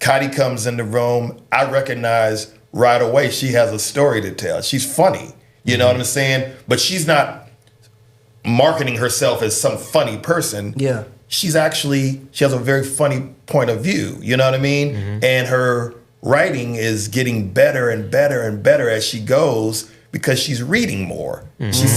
Cody comes in the room. I recognize right away she has a story to tell. She's funny. You know what I'm saying? But she's not marketing herself as some funny person. She has a very funny point of view. You know what I mean? And her writing is getting better and better and better as she goes because she's reading more. She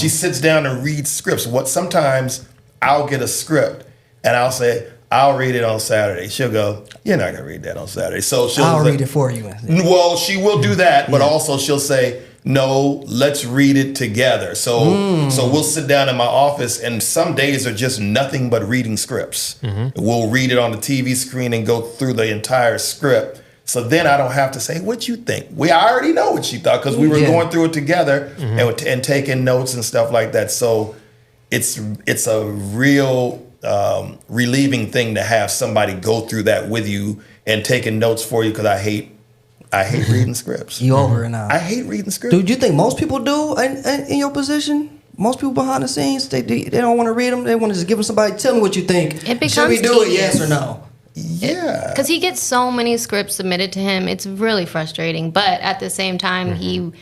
sits down and reads scripts. Sometimes I'll get a script and I'll say, I'll read it on Saturday. She'll go, you're not going to read that on Saturday. So I'll read it for you. Well, she will do that, but also she'll say, no, let's read it together. So we'll sit down in my office, and some days are just nothing but reading scripts. We'll read it on the TV screen and go through the entire script. So then I don't have to say, what you think? I already know what she thought because we were going through it together and taking notes and stuff like that. So it's a real relieving thing to have somebody go through that with you and taking notes for you, because I hate I hate reading scripts. You over it now. I hate reading scripts. Do you think most people do in your position? Most people behind the scenes, they don't want to read them. They want to just give them somebody. Tell me what you think. It becomes Should we do it? tedious. Yes or no? Yeah. Because he gets so many scripts submitted to him. It's really frustrating. But at the same time, he...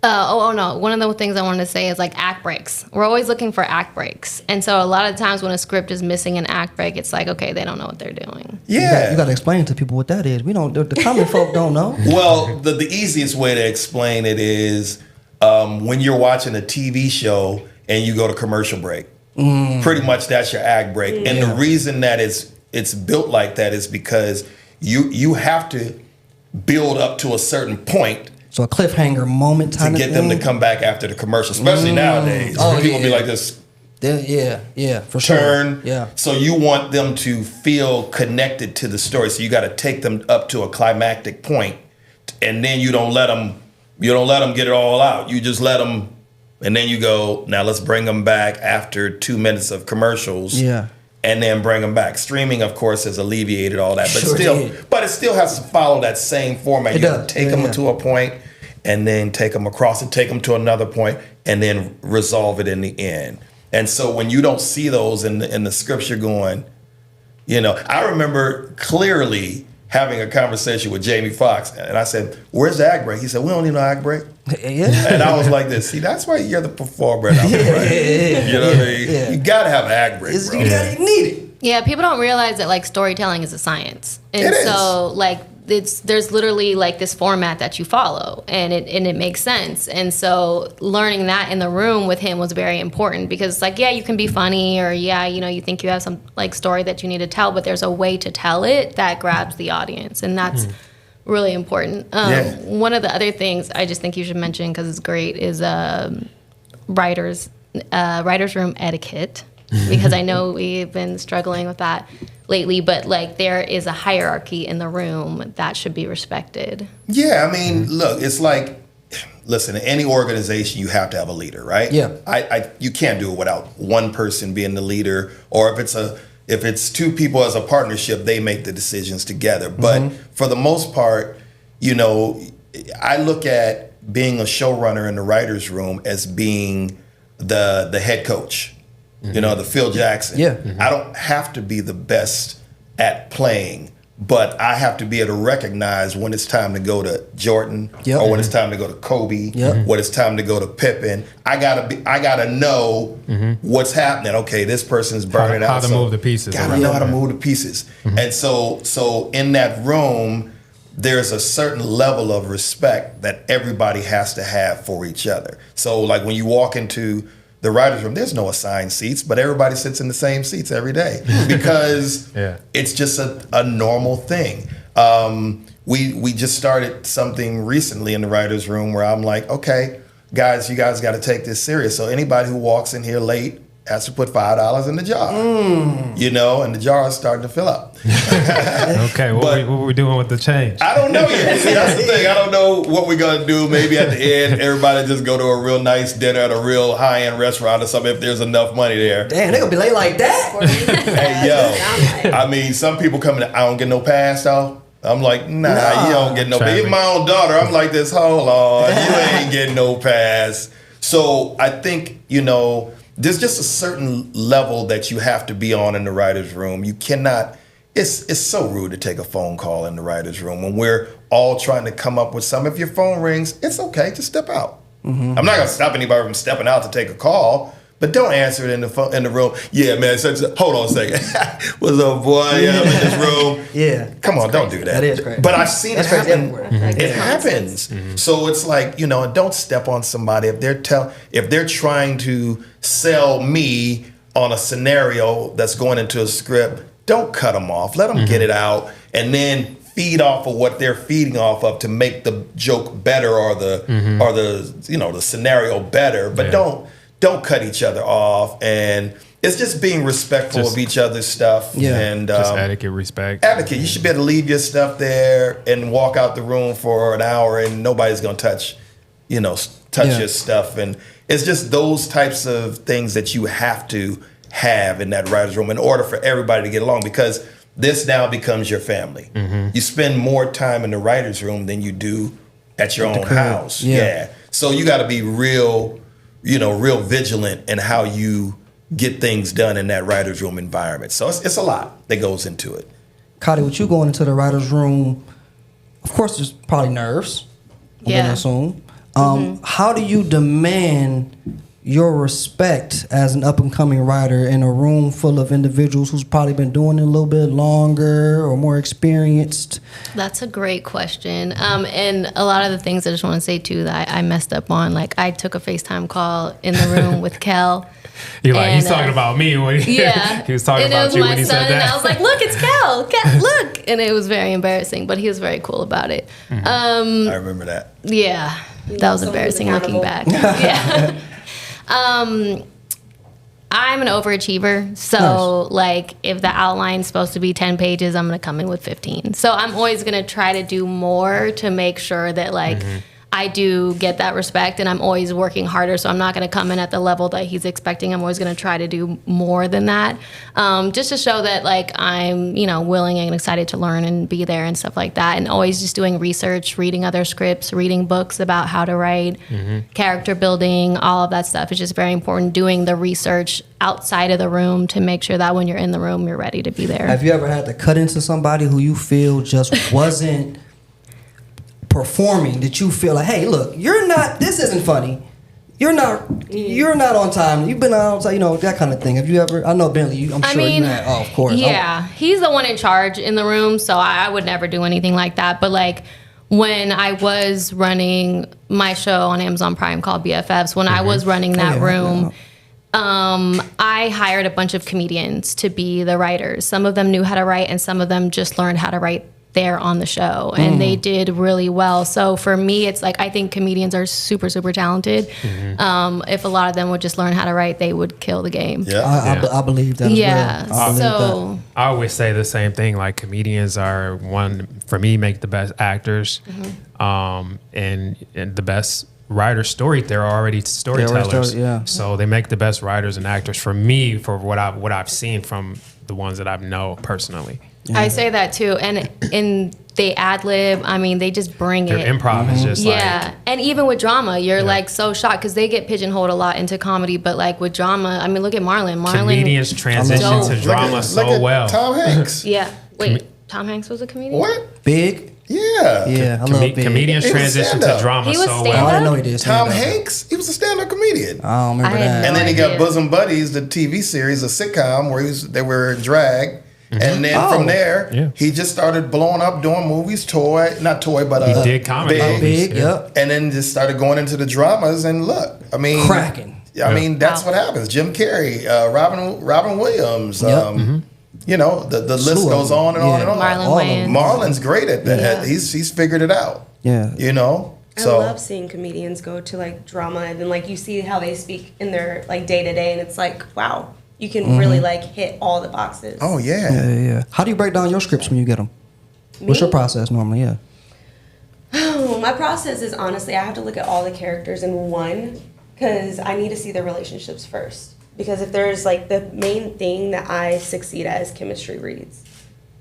no. One of the things I wanted to say is like act breaks. We're always looking for act breaks. And so a lot of times when a script is missing an act break, it's like, okay, they don't know what they're doing. Yeah. You got to explain to people what that is. We don't. The common folk don't know. Well, the easiest way to explain it is when you're watching a TV show and you go to commercial break. Pretty much that's your act break. And the reason that it's built like that is because you have to build up to a certain point. So a cliffhanger moment to get them to come back after the commercial, especially nowadays. People be like this. Yeah, for turn. Sure. Yeah. So you want them to feel connected to the story. So you got to take them up to a climactic point, and then you don't let them get it all out. You just let them, and then you go, now let's bring them back after 2 minutes of commercials. Yeah. And then bring them back. Streaming, of course, has alleviated all that, but Sure but it still has to follow that same format. It does. Take them to a point, and then take them across and take them to another point, and then resolve it in the end. And so when you don't see those in the scripts, you're going, I remember clearly having a conversation with Jamie Foxx, and I said, "Where's the act break?" He said, "We don't need no act break." Yeah. And I was like this. See, that's why you're the performer. Right? You know what I mean? Yeah. You gotta have an act break, bro. You need it. Yeah, people don't realize that like storytelling is a science. And so like there's literally like this format that you follow and it makes sense. And so learning that in the room with him was very important because like, yeah, you can be funny or you think you have some like story that you need to tell, but there's a way to tell it that grabs the audience. And that's really important. One of the other things I just think you should mention because it's great is writers room etiquette. Because I know we've been struggling with that lately, but like there is a hierarchy in the room that should be respected. Yeah, I mean, look, it's like, listen, in any organization, you have to have a leader, right? Yeah. You can't do it without one person being the leader, or if it's two people as a partnership, they make the decisions together. But for the most part, I look at being a showrunner in the writer's room as being the head coach. The Phil Jackson. Yeah. I don't have to be the best at playing, but I have to be able to recognize when it's time to go to Jordan or when it's time to go to Kobe, when it's time to go to Pippen. I gotta know what's happening. Okay, this person's burning out. How to move the pieces. Gotta know how to move the pieces. And so in that room, there's a certain level of respect that everybody has to have for each other. So like when you walk into the writer's room, there's no assigned seats, but everybody sits in the same seats every day because it's just a normal thing. We just started something recently in the writer's room where I'm like, okay, guys, you guys got to take this serious. So anybody who walks in here late has to put $5 in the jar, and the jar is starting to fill up. Okay, what were we doing with the change? I don't know yet. See, that's the thing. I don't know what we're going to do. Maybe at the end, everybody just go to a real nice dinner at a real high-end restaurant or something if there's enough money there. Damn, they going to be late like that? Hey, yo. I mean, some people come in, I don't get no pass, though. I'm like, nah, you don't get no pass. Even my own daughter, I'm like this, hold on, you ain't getting no pass. So I think, there's just a certain level that you have to be on in the writer's room. You cannot, it's so rude to take a phone call in the writer's room when we're all trying to come up with something. If your phone rings, it's okay, just step out. I'm not gonna stop anybody from stepping out to take a call, but don't answer it in the room. Yeah, man, hold on a second. What's up, boy? Yeah, I'm in this room. Yeah. Come on, don't do that. That is crazy. But I've seen it happen. It happens. Mm-hmm. So it's like, don't step on somebody. If they're trying to sell me on a scenario that's going into a script, don't cut them off. Let them get it out and then feed off of what they're feeding off of to make the joke better or the scenario better. But don't cut each other off, and it's just being respectful of each other's stuff. And just etiquette, respect. Etiquette. You should be able to leave your stuff there and walk out the room for an hour, and nobody's gonna touch your stuff. And it's just those types of things that you have to have in that writer's room in order for everybody to get along. Because this now becomes your family. You spend more time in the writer's room than you do at your own house. Yeah. So you got to be real vigilant in how you get things done in that writer's room environment. So it's a lot that goes into it. Cody, with you going into the writer's room, of course, there's probably nerves. I'm gonna assume. How do you demand your respect as an up-and-coming writer in a room full of individuals who's probably been doing it a little bit longer or more experienced? That's a great question. And a lot of the things I just want to say, too, that I messed up on. Like, I took a FaceTime call in the room with Kel. You're like, he's talking about me when he was talking about you when he said that. And I was like, look, it's Kel. Look. And it was very embarrassing, but he was very cool about it. I remember that. Yeah. That was embarrassing looking back. Yeah. I'm an overachiever, so like if the outline's supposed to be 10 pages, I'm gonna come in with 15. So I'm always gonna try to do more to make sure that like I do get that respect, and I'm always working harder, so I'm not gonna come in at the level that he's expecting. I'm always gonna try to do more than that, just to show that like I'm, willing and excited to learn and be there and stuff like that, and always just doing research, reading other scripts, reading books about how to write, character building, all of that stuff is just very important. Doing the research outside of the room to make sure that when you're in the room, you're ready to be there. Have you ever had to cut into somebody who you feel just wasn't performing, that you feel like, hey, look, this isn't funny. You're not on time. You've been on time, that kind of thing. Have you ever, I know Bentley, I'm sure you have. Oh, of course. Yeah, he's the one in charge in the room, so I would never do anything like that. But like when I was running my show on Amazon Prime called BFFs, when I was running that room, I hired a bunch of comedians to be the writers. Some of them knew how to write, and some of them just learned how to write there on the show, and they did really well. So for me, it's like I think comedians are super, super talented. If a lot of them would just learn how to write, they would kill the game. I believe that as well. I always say the same thing, like comedians are for me, make the best actors, and the best writers. They're already storytellers. So they make the best writers and actors for me, for what I've seen from the ones that I know personally. I say that too, and they ad lib. I mean, they just bring Their it. improv is just and even with drama, you're like so shocked because they get pigeonholed a lot into comedy, but like with drama, I mean, look at Marlon. Comedians transition to drama so well. Tom Hanks. Tom Hanks was a comedian. What? Big. Yeah. I love Big. Comedians transition to drama so well. I didn't know he did. Tom Hanks, he was a stand-up comedian. I don't remember that. And then he got Bosom Buddies, the TV series, a sitcom where they were in drag. And then from there, he just started blowing up, doing movies, he did comedy Big, and then just started going into the dramas. And look, I mean, cracking. I mean, that's what happens. Jim Carrey, Robin Williams. The list goes on and on and on. Marlon's great at that. He's figured it out. Yeah. I love seeing comedians go to like drama, and then like you see how they speak in their like day to day, and it's like, wow. You can really like hit all the boxes. Oh yeah. Yeah. How do you break down your scripts when you get them? What's your process normally? Yeah. My process is honestly, I have to look at all the characters in one because I need to see their relationships first. Because if there's like the main thing that I succeed at is chemistry reads.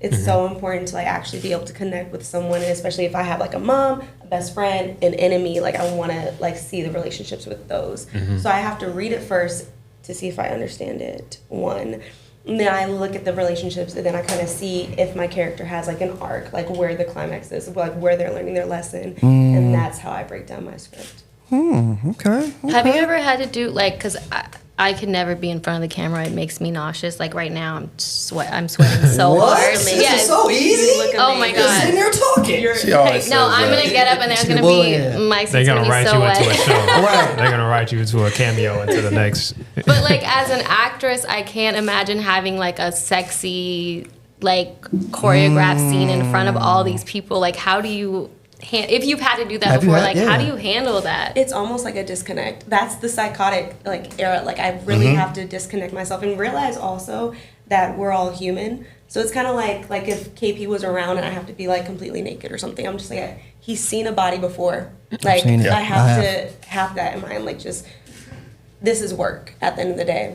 It's so important to like actually be able to connect with someone, and especially if I have like a mom, a best friend, an enemy, like I want to like see the relationships with those. So I have to read it first to see if I understand it, one. And then I look at the relationships, and then I kind of see if my character has like an arc, like where the climax is, like where they're learning their lesson. And that's how I break down my script. Okay. Have you ever had to do like, because I can never be in front of the camera. It makes me nauseous. Like right now, I'm sweating so hard. This is so easy. Oh my god! You're sitting there talking. I'm gonna get up and there's gonna be my. They're gonna write you into a show. Right. They're gonna write you into a cameo into the next. But like as an actress, I can't imagine having like a sexy like choreographed scene in front of all these people. Like how do you? If you've had to do that before, how do you handle that? It's almost like a disconnect. That's the psychotic like era. Like I really have to disconnect myself and realize also that we're all human. So it's kind of like if KP was around and I have to be like completely naked or something. I'm just like, he's seen a body before. Like I have to have that in mind. Like just this is work at the end of the day.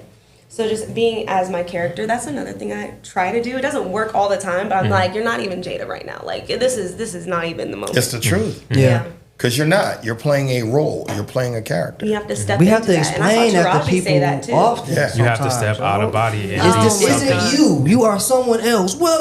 So just being as my character, that's another thing I try to do. It doesn't work all the time, but I'm like, you're not even Jada right now. Like this is not even the moment. It's the truth. Yeah. Because you're not. You're playing a role. You're playing a character. You have to step We into have to that. explain and I that saw to Taraji say people that too. often. Yeah. You have to sometimes, step out yo. of body and This do isn't something. you. You are someone else. Well,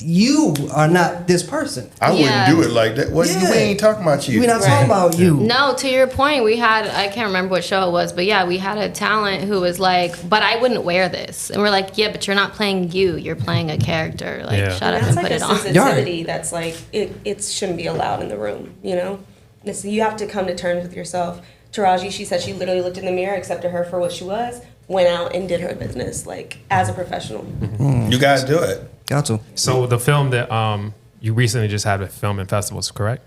you are not this person. I Yeah. wouldn't do it like that. Well, Yeah. we ain't talking about you. We're not talking about you. No, to your point, we had, I can't remember what show it was, but yeah, we had a talent who was like, but I wouldn't wear this. And we're like, yeah, but you're not playing you. You're playing a character. Like, Yeah. shut up That's and like put a it on. sensitivity that's like, it shouldn't be allowed in the room, you know? You have to come to terms with yourself. Taraji, she said she literally looked in the mirror, accepted her for what she was, went out and did her business, like, as a professional. You guys do it. Got to. So the film that you recently just had a film in festivals, correct?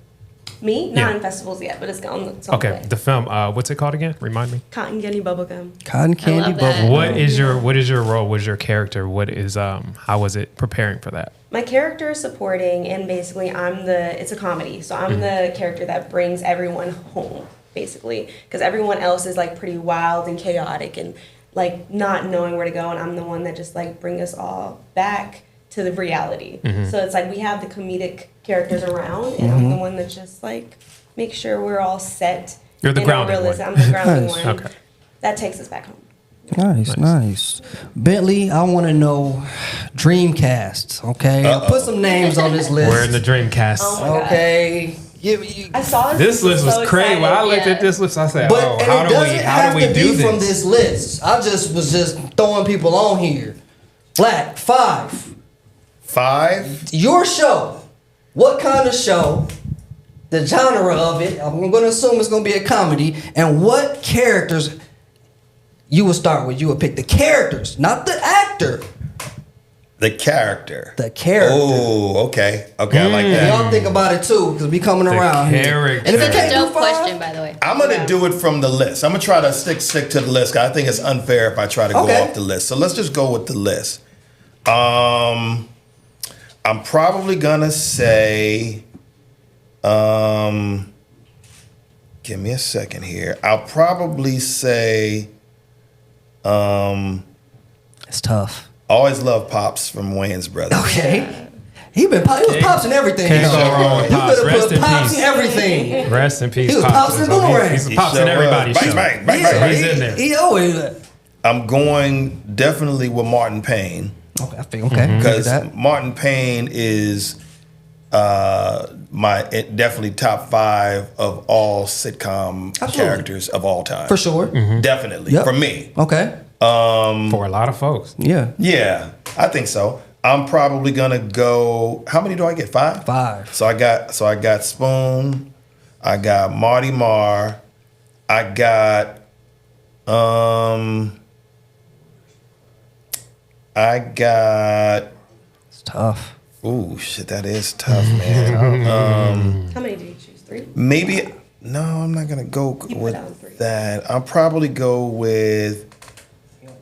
Me? Not Yeah. in festivals yet, but it's on the Okay, way. the film. What's it called again? Remind me. Cotton candy bubblegum. Cotton candy love that. bubble. What is your role? What is your character? What is how was it preparing for that? My character is supporting, and basically it's a comedy, so I'm the character that brings everyone home, basically, because everyone else is like pretty wild and chaotic and like not knowing where to go, and I'm the one that just like bring us all back to the reality. So it's like we have the comedic characters around, and I'm the one that just like make sure we're all set. You're the in our grounding realism. one. I'm the grounding Nice. one. Okay. That takes us back home. Nice. Bentley, I want to know Dreamcast. Okay, I put some names on this list. We're in the Dreamcast. Oh my God. Okay. I saw This list was so crazy. When I excited. looked at this list, I said, But "Oh, and how it do doesn't we have to do be from this?" this list. I was throwing people on here. Black 5. 5. Your show. What kind of show? The genre of it. I'm going to assume it's going to be a comedy. And what characters you would start with? You would pick the characters, not the actor. The character. The character. Oh, okay. Okay, I like And that. y'all think about it too, because we coming The around here. character. And if it It's a can't do dope 5, question, by the way. I'm gonna do it from the list. I'm gonna try to stick to the list. 'Cause I think it's unfair if I try to go Okay. off the list. So let's just go with the list. I'm probably gonna say, give me a second here. I'll probably say, It's tough. always love Pops from Wayans Brothers. Okay. He was Pops in everything. Can't you know. go wrong with You Pops. could have Rest put in Pops peace. in everything. Rest in peace. He was Pops in So Boomerang. He's He Pops sure in everybody's was. show. Bang, bang, bang, bang. He's in there. He always. I'm going definitely with Martin Payne. Okay, I think okay. Because That. Martin Payne is my definitely top 5 of all sitcom Absolutely. characters of all time. For sure. Definitely. Yep. For me. Okay. For a lot of folks. Yeah. Yeah, I think so. I'm probably gonna go. How many do I get? 5? 5. So I got Spoon, I got Marty Marr, I got It's tough. ooh shit, that is tough, man. How many did you choose? 3? Maybe no, I'm not gonna go put with down 3. that. I'd probably go with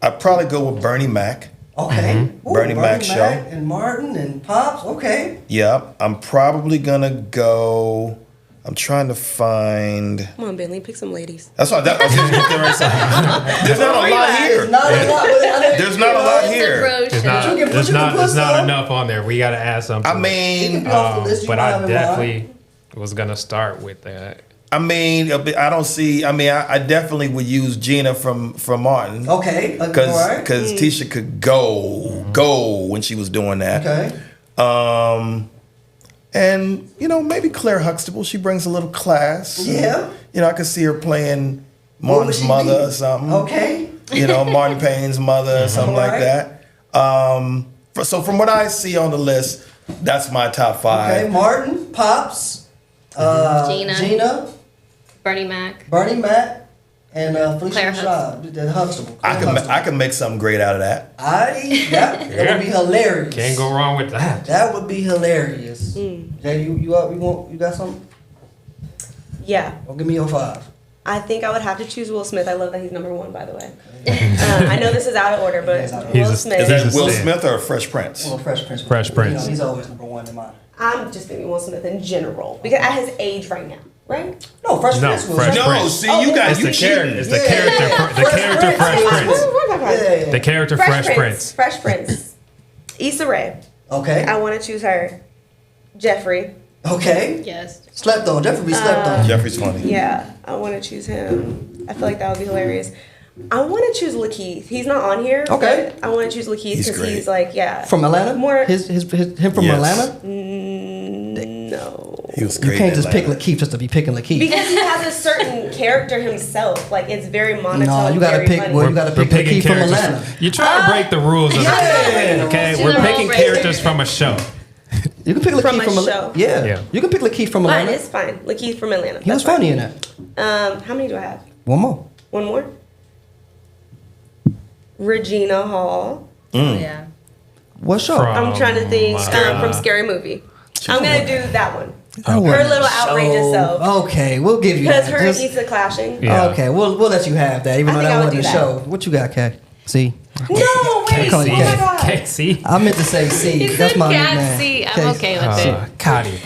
Bernie Mac. Okay. Ooh, Bernie Mac show. and Martin and Pops. Okay. Yep. I'm probably gonna go. I'm trying to find. Come on, Bentley, pick some ladies. That's why. That, I was just getting ready to say. There's not a lot here. Not a lot. There's not a lot here. It's not, But you can there's put not, there's not some. enough on there. We got to add something. I It can mean, be off the list you but might I have in mind. definitely was going to start with that. I don't see. I mean, I definitely would use Gina from Martin. Okay. Because Alright. Tisha could go when she was doing that. Okay. And maybe Claire Huxtable. She brings a little class. Yeah. I could see her playing What would Martin's she mother be? or something. Okay. Martin Payne's mother or something like Alright. that. So from what I see on the list, that's my top 5. Okay. Martin, Pops, Gina, Bernie Mac. Bernie Mac, and Felicia Claire Rashad. The Huxtable. I can make something great out of that. That would be hilarious. Can't go wrong with that. That would be hilarious. Jay, you got something? Yeah. Well, give me your 5. I think I would have to choose Will Smith. I love that he's number 1, by the way. I know this is out of order, but He's out of Will order. Smith. Is that He's a Will stand. Smith or Fresh Prince? Well, Fresh Prince. Fresh Prince. He's always number 1 in mine. I'm just thinking Will Smith in general because at his age right now. right? No, Fresh Prince was. Fresh No, Prince. see, you guys, It's you the character. cheating. It's the character. The character Fresh Prince. The character Fresh Prince. Fresh Prince. Issa Rae. Okay. I want to choose her. Jeffrey. Okay. Yes. Slept on. Jeffrey be slept on. Jeffrey's funny. Yeah, I want to choose him. I feel like that would be hilarious. I want to choose Lakeith. He's not on here. Okay. But I want to choose Lakeith He's because great. he's like, yeah. From Atlanta? More. Him from Yes. Atlanta? No. He was great. You can't in just pick Atlanta. Lakeith just to be picking Lakeith. Because he has a certain character himself. Like, it's very monotone. No, you gotta very pick. funny. Well, you gotta pick picking Lakeith from characters. Atlanta. You're trying to break the rules of Yeah. Okay, She's we're a picking rule characters from a show. You can pick Lakeith From a from show. Atlanta. Yeah. Yeah. You can pick Lakeith from Fine, Atlanta. it's fine. Lakeith from Atlanta. He was That's funny fine. in that. How many do I have? One more. One more? Regina Hall. Yeah. What show? From- I'm trying to think from Scary Movie. I'm going to do that one. Her little outrageous self. Okay, we'll give you Because that. her and Just- Issa clashing. Yeah. Okay, we'll let you have that, even I though think I that would wasn't do a that. show. What you got, Kay? See? No, wait. call Oh you my Kat. God. KC. I meant to say C. He That's said my cat nickname. C. I'm Kay. okay with it. Cotty.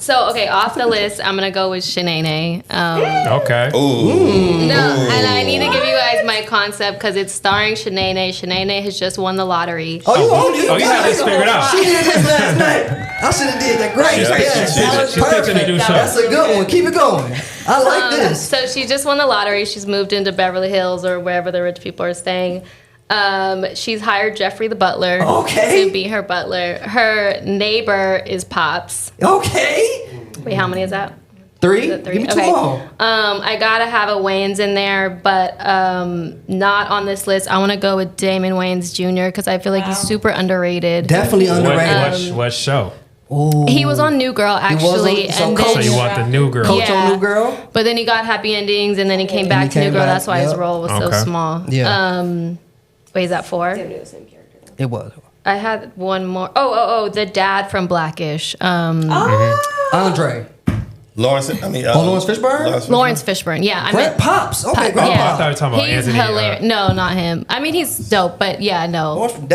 So okay, off the list, I'm gonna go with Shanae. Okay. Ooh. No, and I need to give you guys my concept because it's starring Shanae. Shanae has just won the lottery. Oh, you owned it. Oh, you had this figured out. She did this last night. I should have did that. Great. Yeah, Yes, she did. that was She's pitching a perfect. new show. That's a good one. Keep it going. I like this. So she just won the lottery. She's moved into Beverly Hills or wherever the rich people are staying. She's hired Jeffrey the butler Okay. to be her butler. Her neighbor is Pops. Okay. Wait, how many is that? Three. Is it Give me two more. I gotta have a Wayans in there, but not on this list. I want to go with Damon Wayans Jr. because I feel like he's super underrated. Definitely underrated. What show? He was on New Girl actually, so and Coach- So then you want the new girl? Coach Yeah. on New Girl. but then he got Happy Endings, and then he came he back to New came Girl. back, That's why his yep. role was so Okay. small. Yeah. Wait, is that four? Damn near the same character. though. It was. I had one more. Oh, the dad from Blackish. Andre. Lawrence, I mean, Lawrence Fishburne? Lawrence Fishburne. Yeah, I Grant meant Pops. Okay, Pop- Grant I yeah. thought you were talking about he's Anthony. hilarious. No, not him. I mean, he's dope, but yeah, no.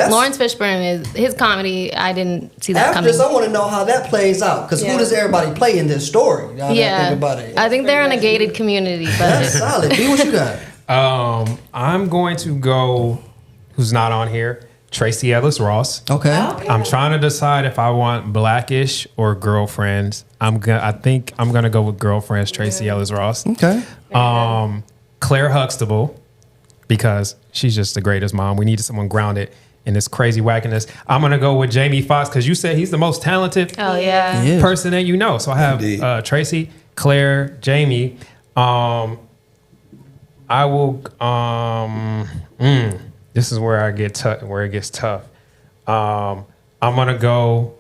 Lawrence Fishburne is his comedy. I didn't see that After coming. this, I want to know how that plays out. Because Yeah. who does everybody play in this story? Now that I Yeah, think about it. I think they're in a gated community, That's but solid. B, what you got? I'm going to go. Who's not on here? Tracy Ellis Ross. Okay. I'm trying to decide if I want Blackish or Girlfriends. I think I'm gonna go with Girlfriends. Tracy Ellis Ross. Okay. Claire Huxtable, because she's just the greatest mom. We needed someone grounded in this crazy wackiness. I'm gonna go with Jamie Foxx because you said he's the most talented oh yeah. Yeah. person that you know. So I Indeed. have Tracy, Claire, Jamie. I will. This is where it gets tough. I'm gonna go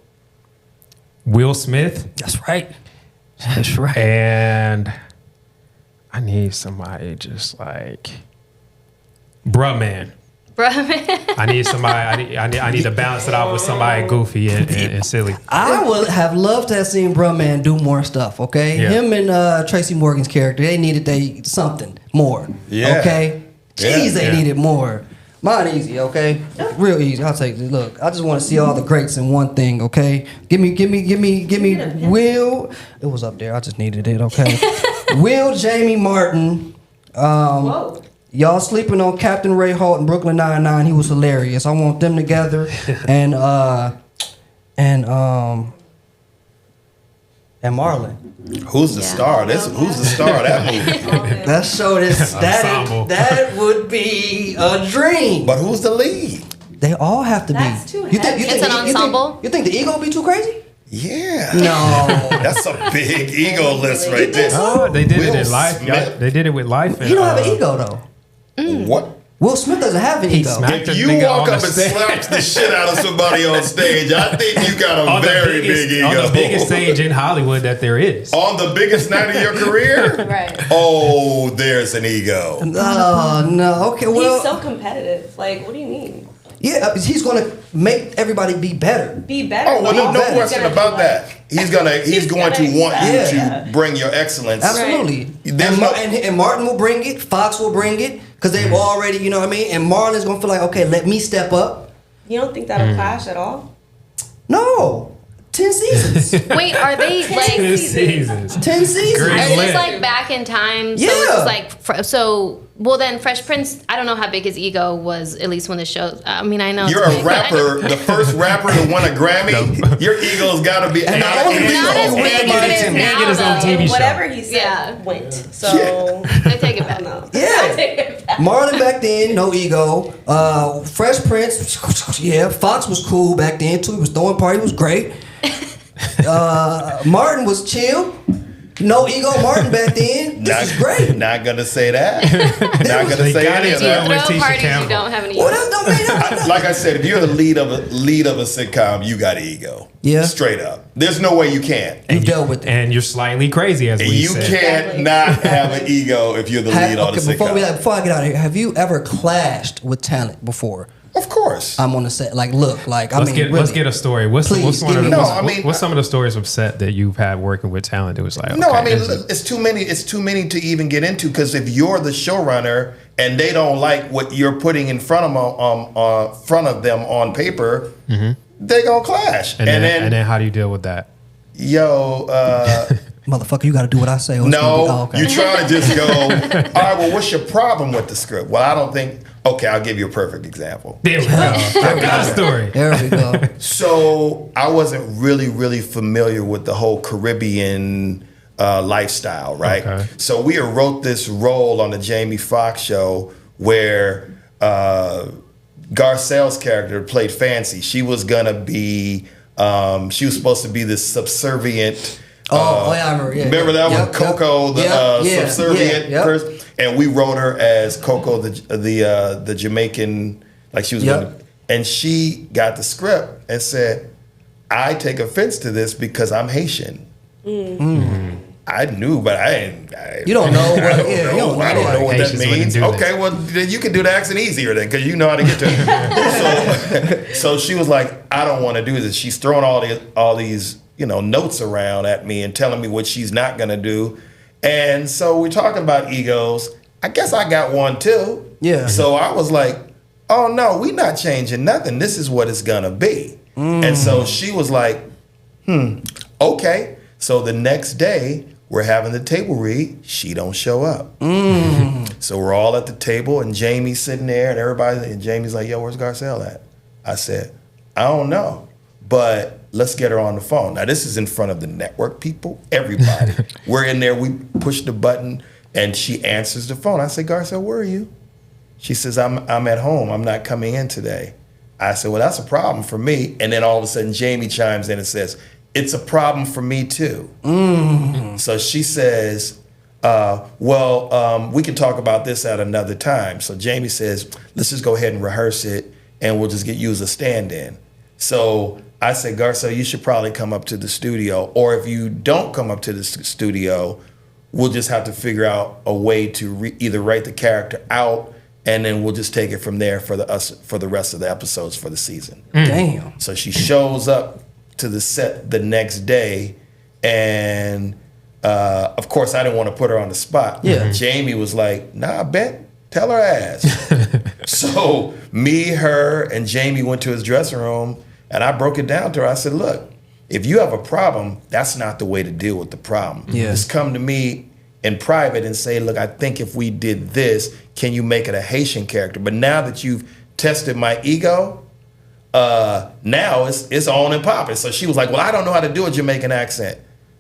Will Smith, That's right. That's right. and I need somebody just like bruh man. I need somebody. I need to balance it out with somebody goofy and silly. I would have loved to have seen Bruh Man do more stuff, okay? Yeah. Him and Tracy Morgan's character, they needed something more. Yeah. Okay? Jeez, they Yeah. needed more. Mine easy, okay? Real easy. I'll take this. Look, I just want to see all the greats in one thing, okay? Give me Will. It was up there. I just needed it, okay? Will, Jamie, Martin. Whoa. Y'all sleeping on Captain Ray Holt in Brooklyn Nine-Nine. He was hilarious. I want them together. and Marlon. Who's the star? Who's the star of that movie? That show Ensemble. that would be a dream. But who's the lead? They all have to That's be. too You heavy. It's an ensemble? You think the ego be too crazy? Yeah. No. That's a big ego list right there. Oh, they did it Will in life. Smith? They did it with life. And, He don't have an ego though. What? Will Smith doesn't have an ego. smacked If the you nigga walk on up the and stage. slap the shit out of somebody on stage, I think you got a on very big ego. on the biggest stage in Hollywood that there is. On the biggest night of your career? Right. Oh, there's an ego. Oh no. Okay. Well. He's so competitive. Like, what do you mean? yeah. He's gonna make everybody be better. Be better. Oh, well, no better. question about that. He's going to want you Yeah. to bring your excellence. Absolutely. There's And Martin will bring it. Fox will bring it because they've already, you know what I mean. And Marlon's gonna feel like, okay, let me step up. You don't think that'll clash at all? No. 10 seasons. Wait, are they like 10 seasons? 10 seasons. Great. Are lit. this like back in time? So Yeah. it was like well then Fresh Prince, I don't know how big his ego was, at least when the show, I mean, I know. You're it's a big, but I know- rapper, the first rapper to win a Grammy. Your ego's got to be. And not only Not as big as it is And now, get his own though. TV show. Whatever he said Yeah. went. So I take it back. no. Yeah. Marlon back then, no ego. Fresh Prince, yeah. Foxx was cool back then too. He was throwing party, was great. Martin was chill. No ego Martin back then. This is great. Not gonna say that. Not gonna say any of If you that. with throw Tisha parties, Campbell. you don't have any. Well, that don't mean that. Like I said, if you're the lead of a sitcom, you got ego. Yeah. Straight up. There's no way you can't. You dealt with it. And you're slightly crazy, as we You said. can't not have an ego if you're the lead on the Before sitcom. I get out of here, have you ever clashed with talent before? Of course. I'm on the set. Like, look, like, Let's really. get a story. What's Please, one give of me the, one. No, I mean- what's some of the stories of set that you've had working with talent? It was like, No, okay, I mean this is- it's too many. It's too many to even get into because if you're the showrunner and they don't like what you're putting in front of them on paper, they gonna clash. and then how do you deal with that? Yo, Motherfucker, you got to do what I say. or it's gonna be- no, okay. you try to just go. All right, well, what's your problem with the script? Well, I don't think. Okay, I'll give you a perfect example. There we go. I got a story. There we go. So I wasn't really familiar with the whole Caribbean lifestyle, right? Okay. So we wrote this role on the Jamie Foxx show where Garcelle's character played Fancy. She was gonna be, she was supposed to be this subservient. Yeah, I remember. Yeah, remember that Yep, one, Coco, the subservient yep. person, and we wrote her as Coco, the Jamaican, like she was. Yep. Gonna, and she got the script and said, "I take offense to this because I'm Haitian." I knew, but I didn't. You don't know what- I don't yeah, know. you don't I know. don't know what that Haitians wouldn't means. do this. Okay, well then you can do the accent easier then, because you know how to get to it. So she was like, "I don't want to do this." She's throwing all these notes around at me and telling me what she's not gonna do. And so we're talking about egos. I guess I got one too. Yeah. So I was like, "Oh no, we not changing nothing. This is what it's gonna be." And so she was like, okay. So the next day, we're having the table read. She don't show up. So we're all at the table, and Jamie's sitting there, and everybody. And Jamie's like, "Yo, where's Garcelle at?" I said, "I don't know, but let's get her on the phone." Now this is in front of the network people, everybody. We're in there. We push the button, and she answers the phone. I said, "Garcelle, where are you?" She says, I'm at home. I'm not coming in today." I said, "Well, that's a problem for me." And then all of a sudden, Jamie chimes in and says, "It's a problem for me too." So she says, we can talk about this at another time. So Jamie says, "Let's just go ahead and rehearse it, and we'll just use a stand-in." So I said, "Garcelle, you should probably come up to the studio. Or if you don't come up to the studio, we'll just have to figure out a way to either write the character out, and then we'll just take it from there for the rest of the episodes for the season." Damn. So she shows up to the set the next day, and of course I didn't want to put her on the spot. Yeah. Jamie was like, "Nah, Bet, tell her ass." So me, her, and Jamie went to his dressing room, and I broke it down to her. I said, "Look, if you have a problem, that's not the way to deal with the problem. Yeah. Just come to me in private and say, look, I think if we did this, can you make it a Haitian character? But now that you've tested my ego, now it's on and popping." So she was like, "Well, I don't know how to do a Jamaican accent."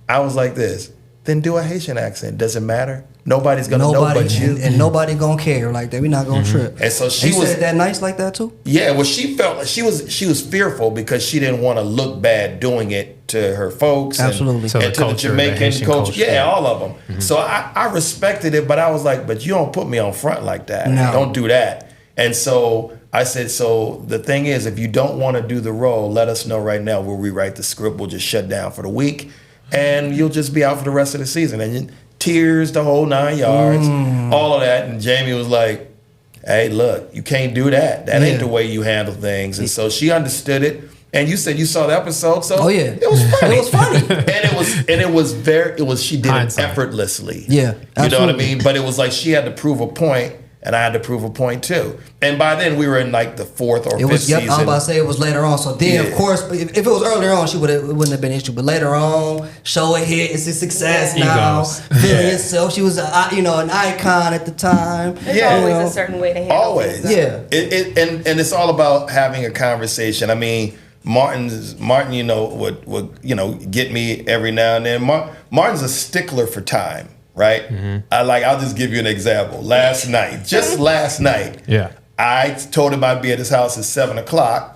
I was like this, "Then do a Haitian accent. Doesn't matter. Nobody's gonna know but you." and nobody gonna care like that. We're not gonna trip. And so she She was said that nice like that too. Yeah, well, she felt like she was fearful because she didn't want to look bad doing it to her folks. Absolutely. So And the to the culture, the Jamaican Haitian culture. culture. Yeah, all of them. So I respected it, but I was like, "But you don't put me on front like that. No. Don't do that." And so I said, "So the thing is, if you don't want to do the role, let us know right now. We'll rewrite the script. We'll just shut down for the week, and you'll just be out for the rest of the season." And tears, the whole 9 yards, all of that. And Jamie was like, "Hey, look, you can't do that. That ain't the way you handle things." And so she understood it. And you said you saw the episode, so Oh, yeah. it was funny. It was funny. and she did Hindsight. it effortlessly. Yeah, You know what I absolutely. mean? But it was like she had to prove a point, and I had to prove a point too. And by then we were in like the 4th or 5th season. I was about to say it was later on. So then, of course, if it was earlier on, it wouldn't have been an issue. But later on, show a hit, it's a success now. Feeling yourself, she was an icon at the time. There's always a certain way to handle it. Always, and it's all about having a conversation. I mean, Martin, would get me every now and then. Martin's a stickler for time, right? I'll just give you an example. Last night, I told him I'd be at his house at 7:00,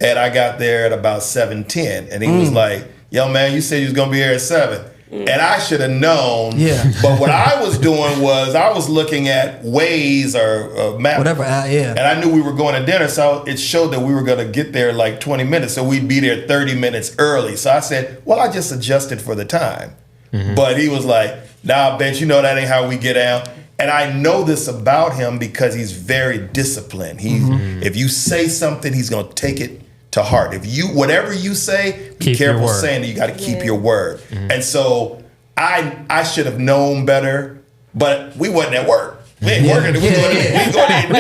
and I got there at about 7:10, and he was like, "Yo, man, you said you was gonna be here at 7." And I should have known. Yeah. But what I was doing was I was looking at Waze or map. Whatever. And I knew we were going to dinner, so it showed that we were going to get there like 20 minutes, so we'd be there 30 minutes early. So I said, well, I just adjusted for the time. But he was like, nah, bitch, that ain't how we get down. And I know this about him because he's very disciplined. If you say something, he's going to take it to heart. Whatever you say, be careful saying that you got to keep your word. And so I should have known better, but we wasn't at work. We ain't working. We going to eat dinner, so I didn't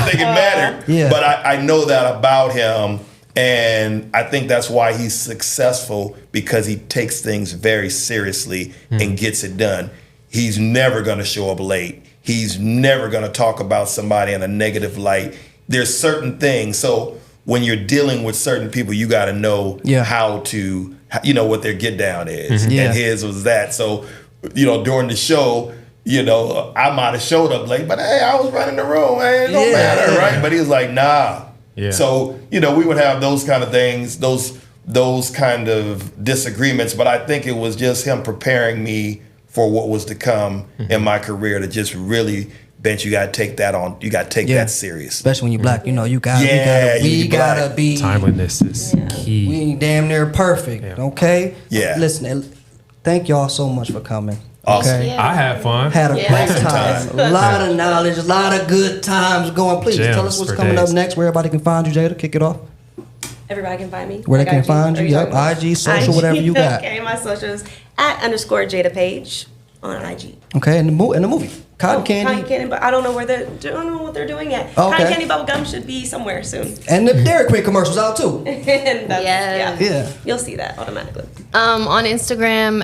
think it mattered. But I know that about him, and I think that's why he's successful, because he takes things very seriously and gets it done. He's never going to show up late. He's never going to talk about somebody in a negative light. There's certain things. So when you're dealing with certain people, you got to know how to, what their get down is. And his was that. So, during the show, I might have showed up late, but hey, I was running the room. Hey, it don't matter, right? But he was like, nah. So, we would have those kind of things, those kind of disagreements. But I think it was just him preparing me for what was to come in my career, to just really, Bench, you gotta take that on. You gotta take that serious, especially when you're black. We gotta be. Timeliness is key. We ain't damn near perfect. Okay. Listen, thank y'all so much for coming. Awesome. Okay? I had fun. Had a great time. A lot of knowledge. A lot of good times going. Please tell us what's coming up next. Where everybody can find you, Jada. Kick it off. Everybody can find me. Where they can find you? Yep. IG, social, whatever you got. Okay, my socials @_JadaPaige on IG. Okay, and the movie. Cotton Candy, but I don't know what they're doing yet. Cotton Candy Bubblegum should be somewhere soon. And the Dairy Queen commercial's out too. You'll see that automatically. On Instagram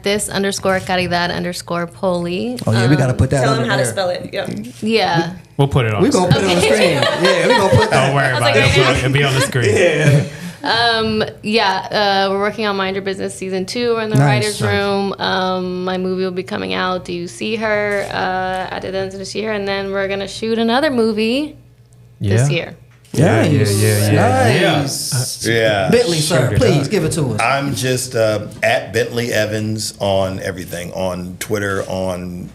@this_Caridad_Polee. Oh yeah, we gotta put that. Tell them how to spell it. Yeah. We'll put it on. We're gonna put it on the screen. Yeah, we're gonna put that. Don't worry about it. It'll be on the screen. We're working on Mind Your Business season 2. We're in the writer's room. My movie will be coming out. Do You See Her? At the end of this year, and then we're gonna shoot another movie this year. Nice. Bentley, sir, please give it to us. I'm just @Bentley Evans on everything, on Twitter, on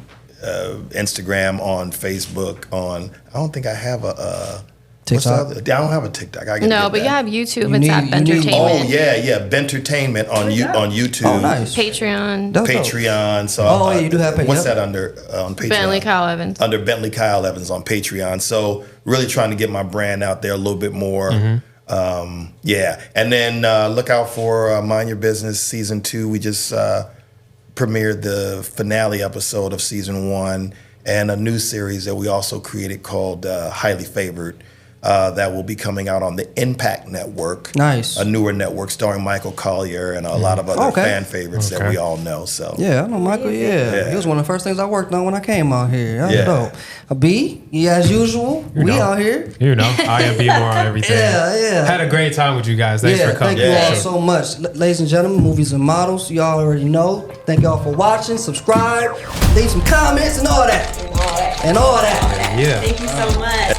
Instagram, on Facebook, I don't think I have a TikTok. I don't have a TikTok. But you have YouTube. It's @Bentertainment. Oh yeah, Bentertainment on YouTube. Oh, nice. Patreon. So you do have Patreon. What's that under on Patreon? Bentley Kyle Evans. Under Bentley Kyle Evans on Patreon. So really trying to get my brand out there a little bit more. And then look out for Mind Your Business season 2. We just premiered the finale episode of season 1, and a new series that we also created called Highly Favored. That will be coming out on the Impact Network. Nice. A newer network starring Michael Collier and a lot of other fan favorites that we all know. So yeah, I know Michael. Yeah, he was one of the first things I worked on when I came out here. That was dope. B, as usual, we out here. I am B more on everything. Had a great time with you guys. Thanks for coming. Thank you all so much, ladies and gentlemen. Movies and Models. Y'all already know. Thank y'all for watching. Subscribe. Leave some comments and all that. And all that. Yeah. Thank you so much.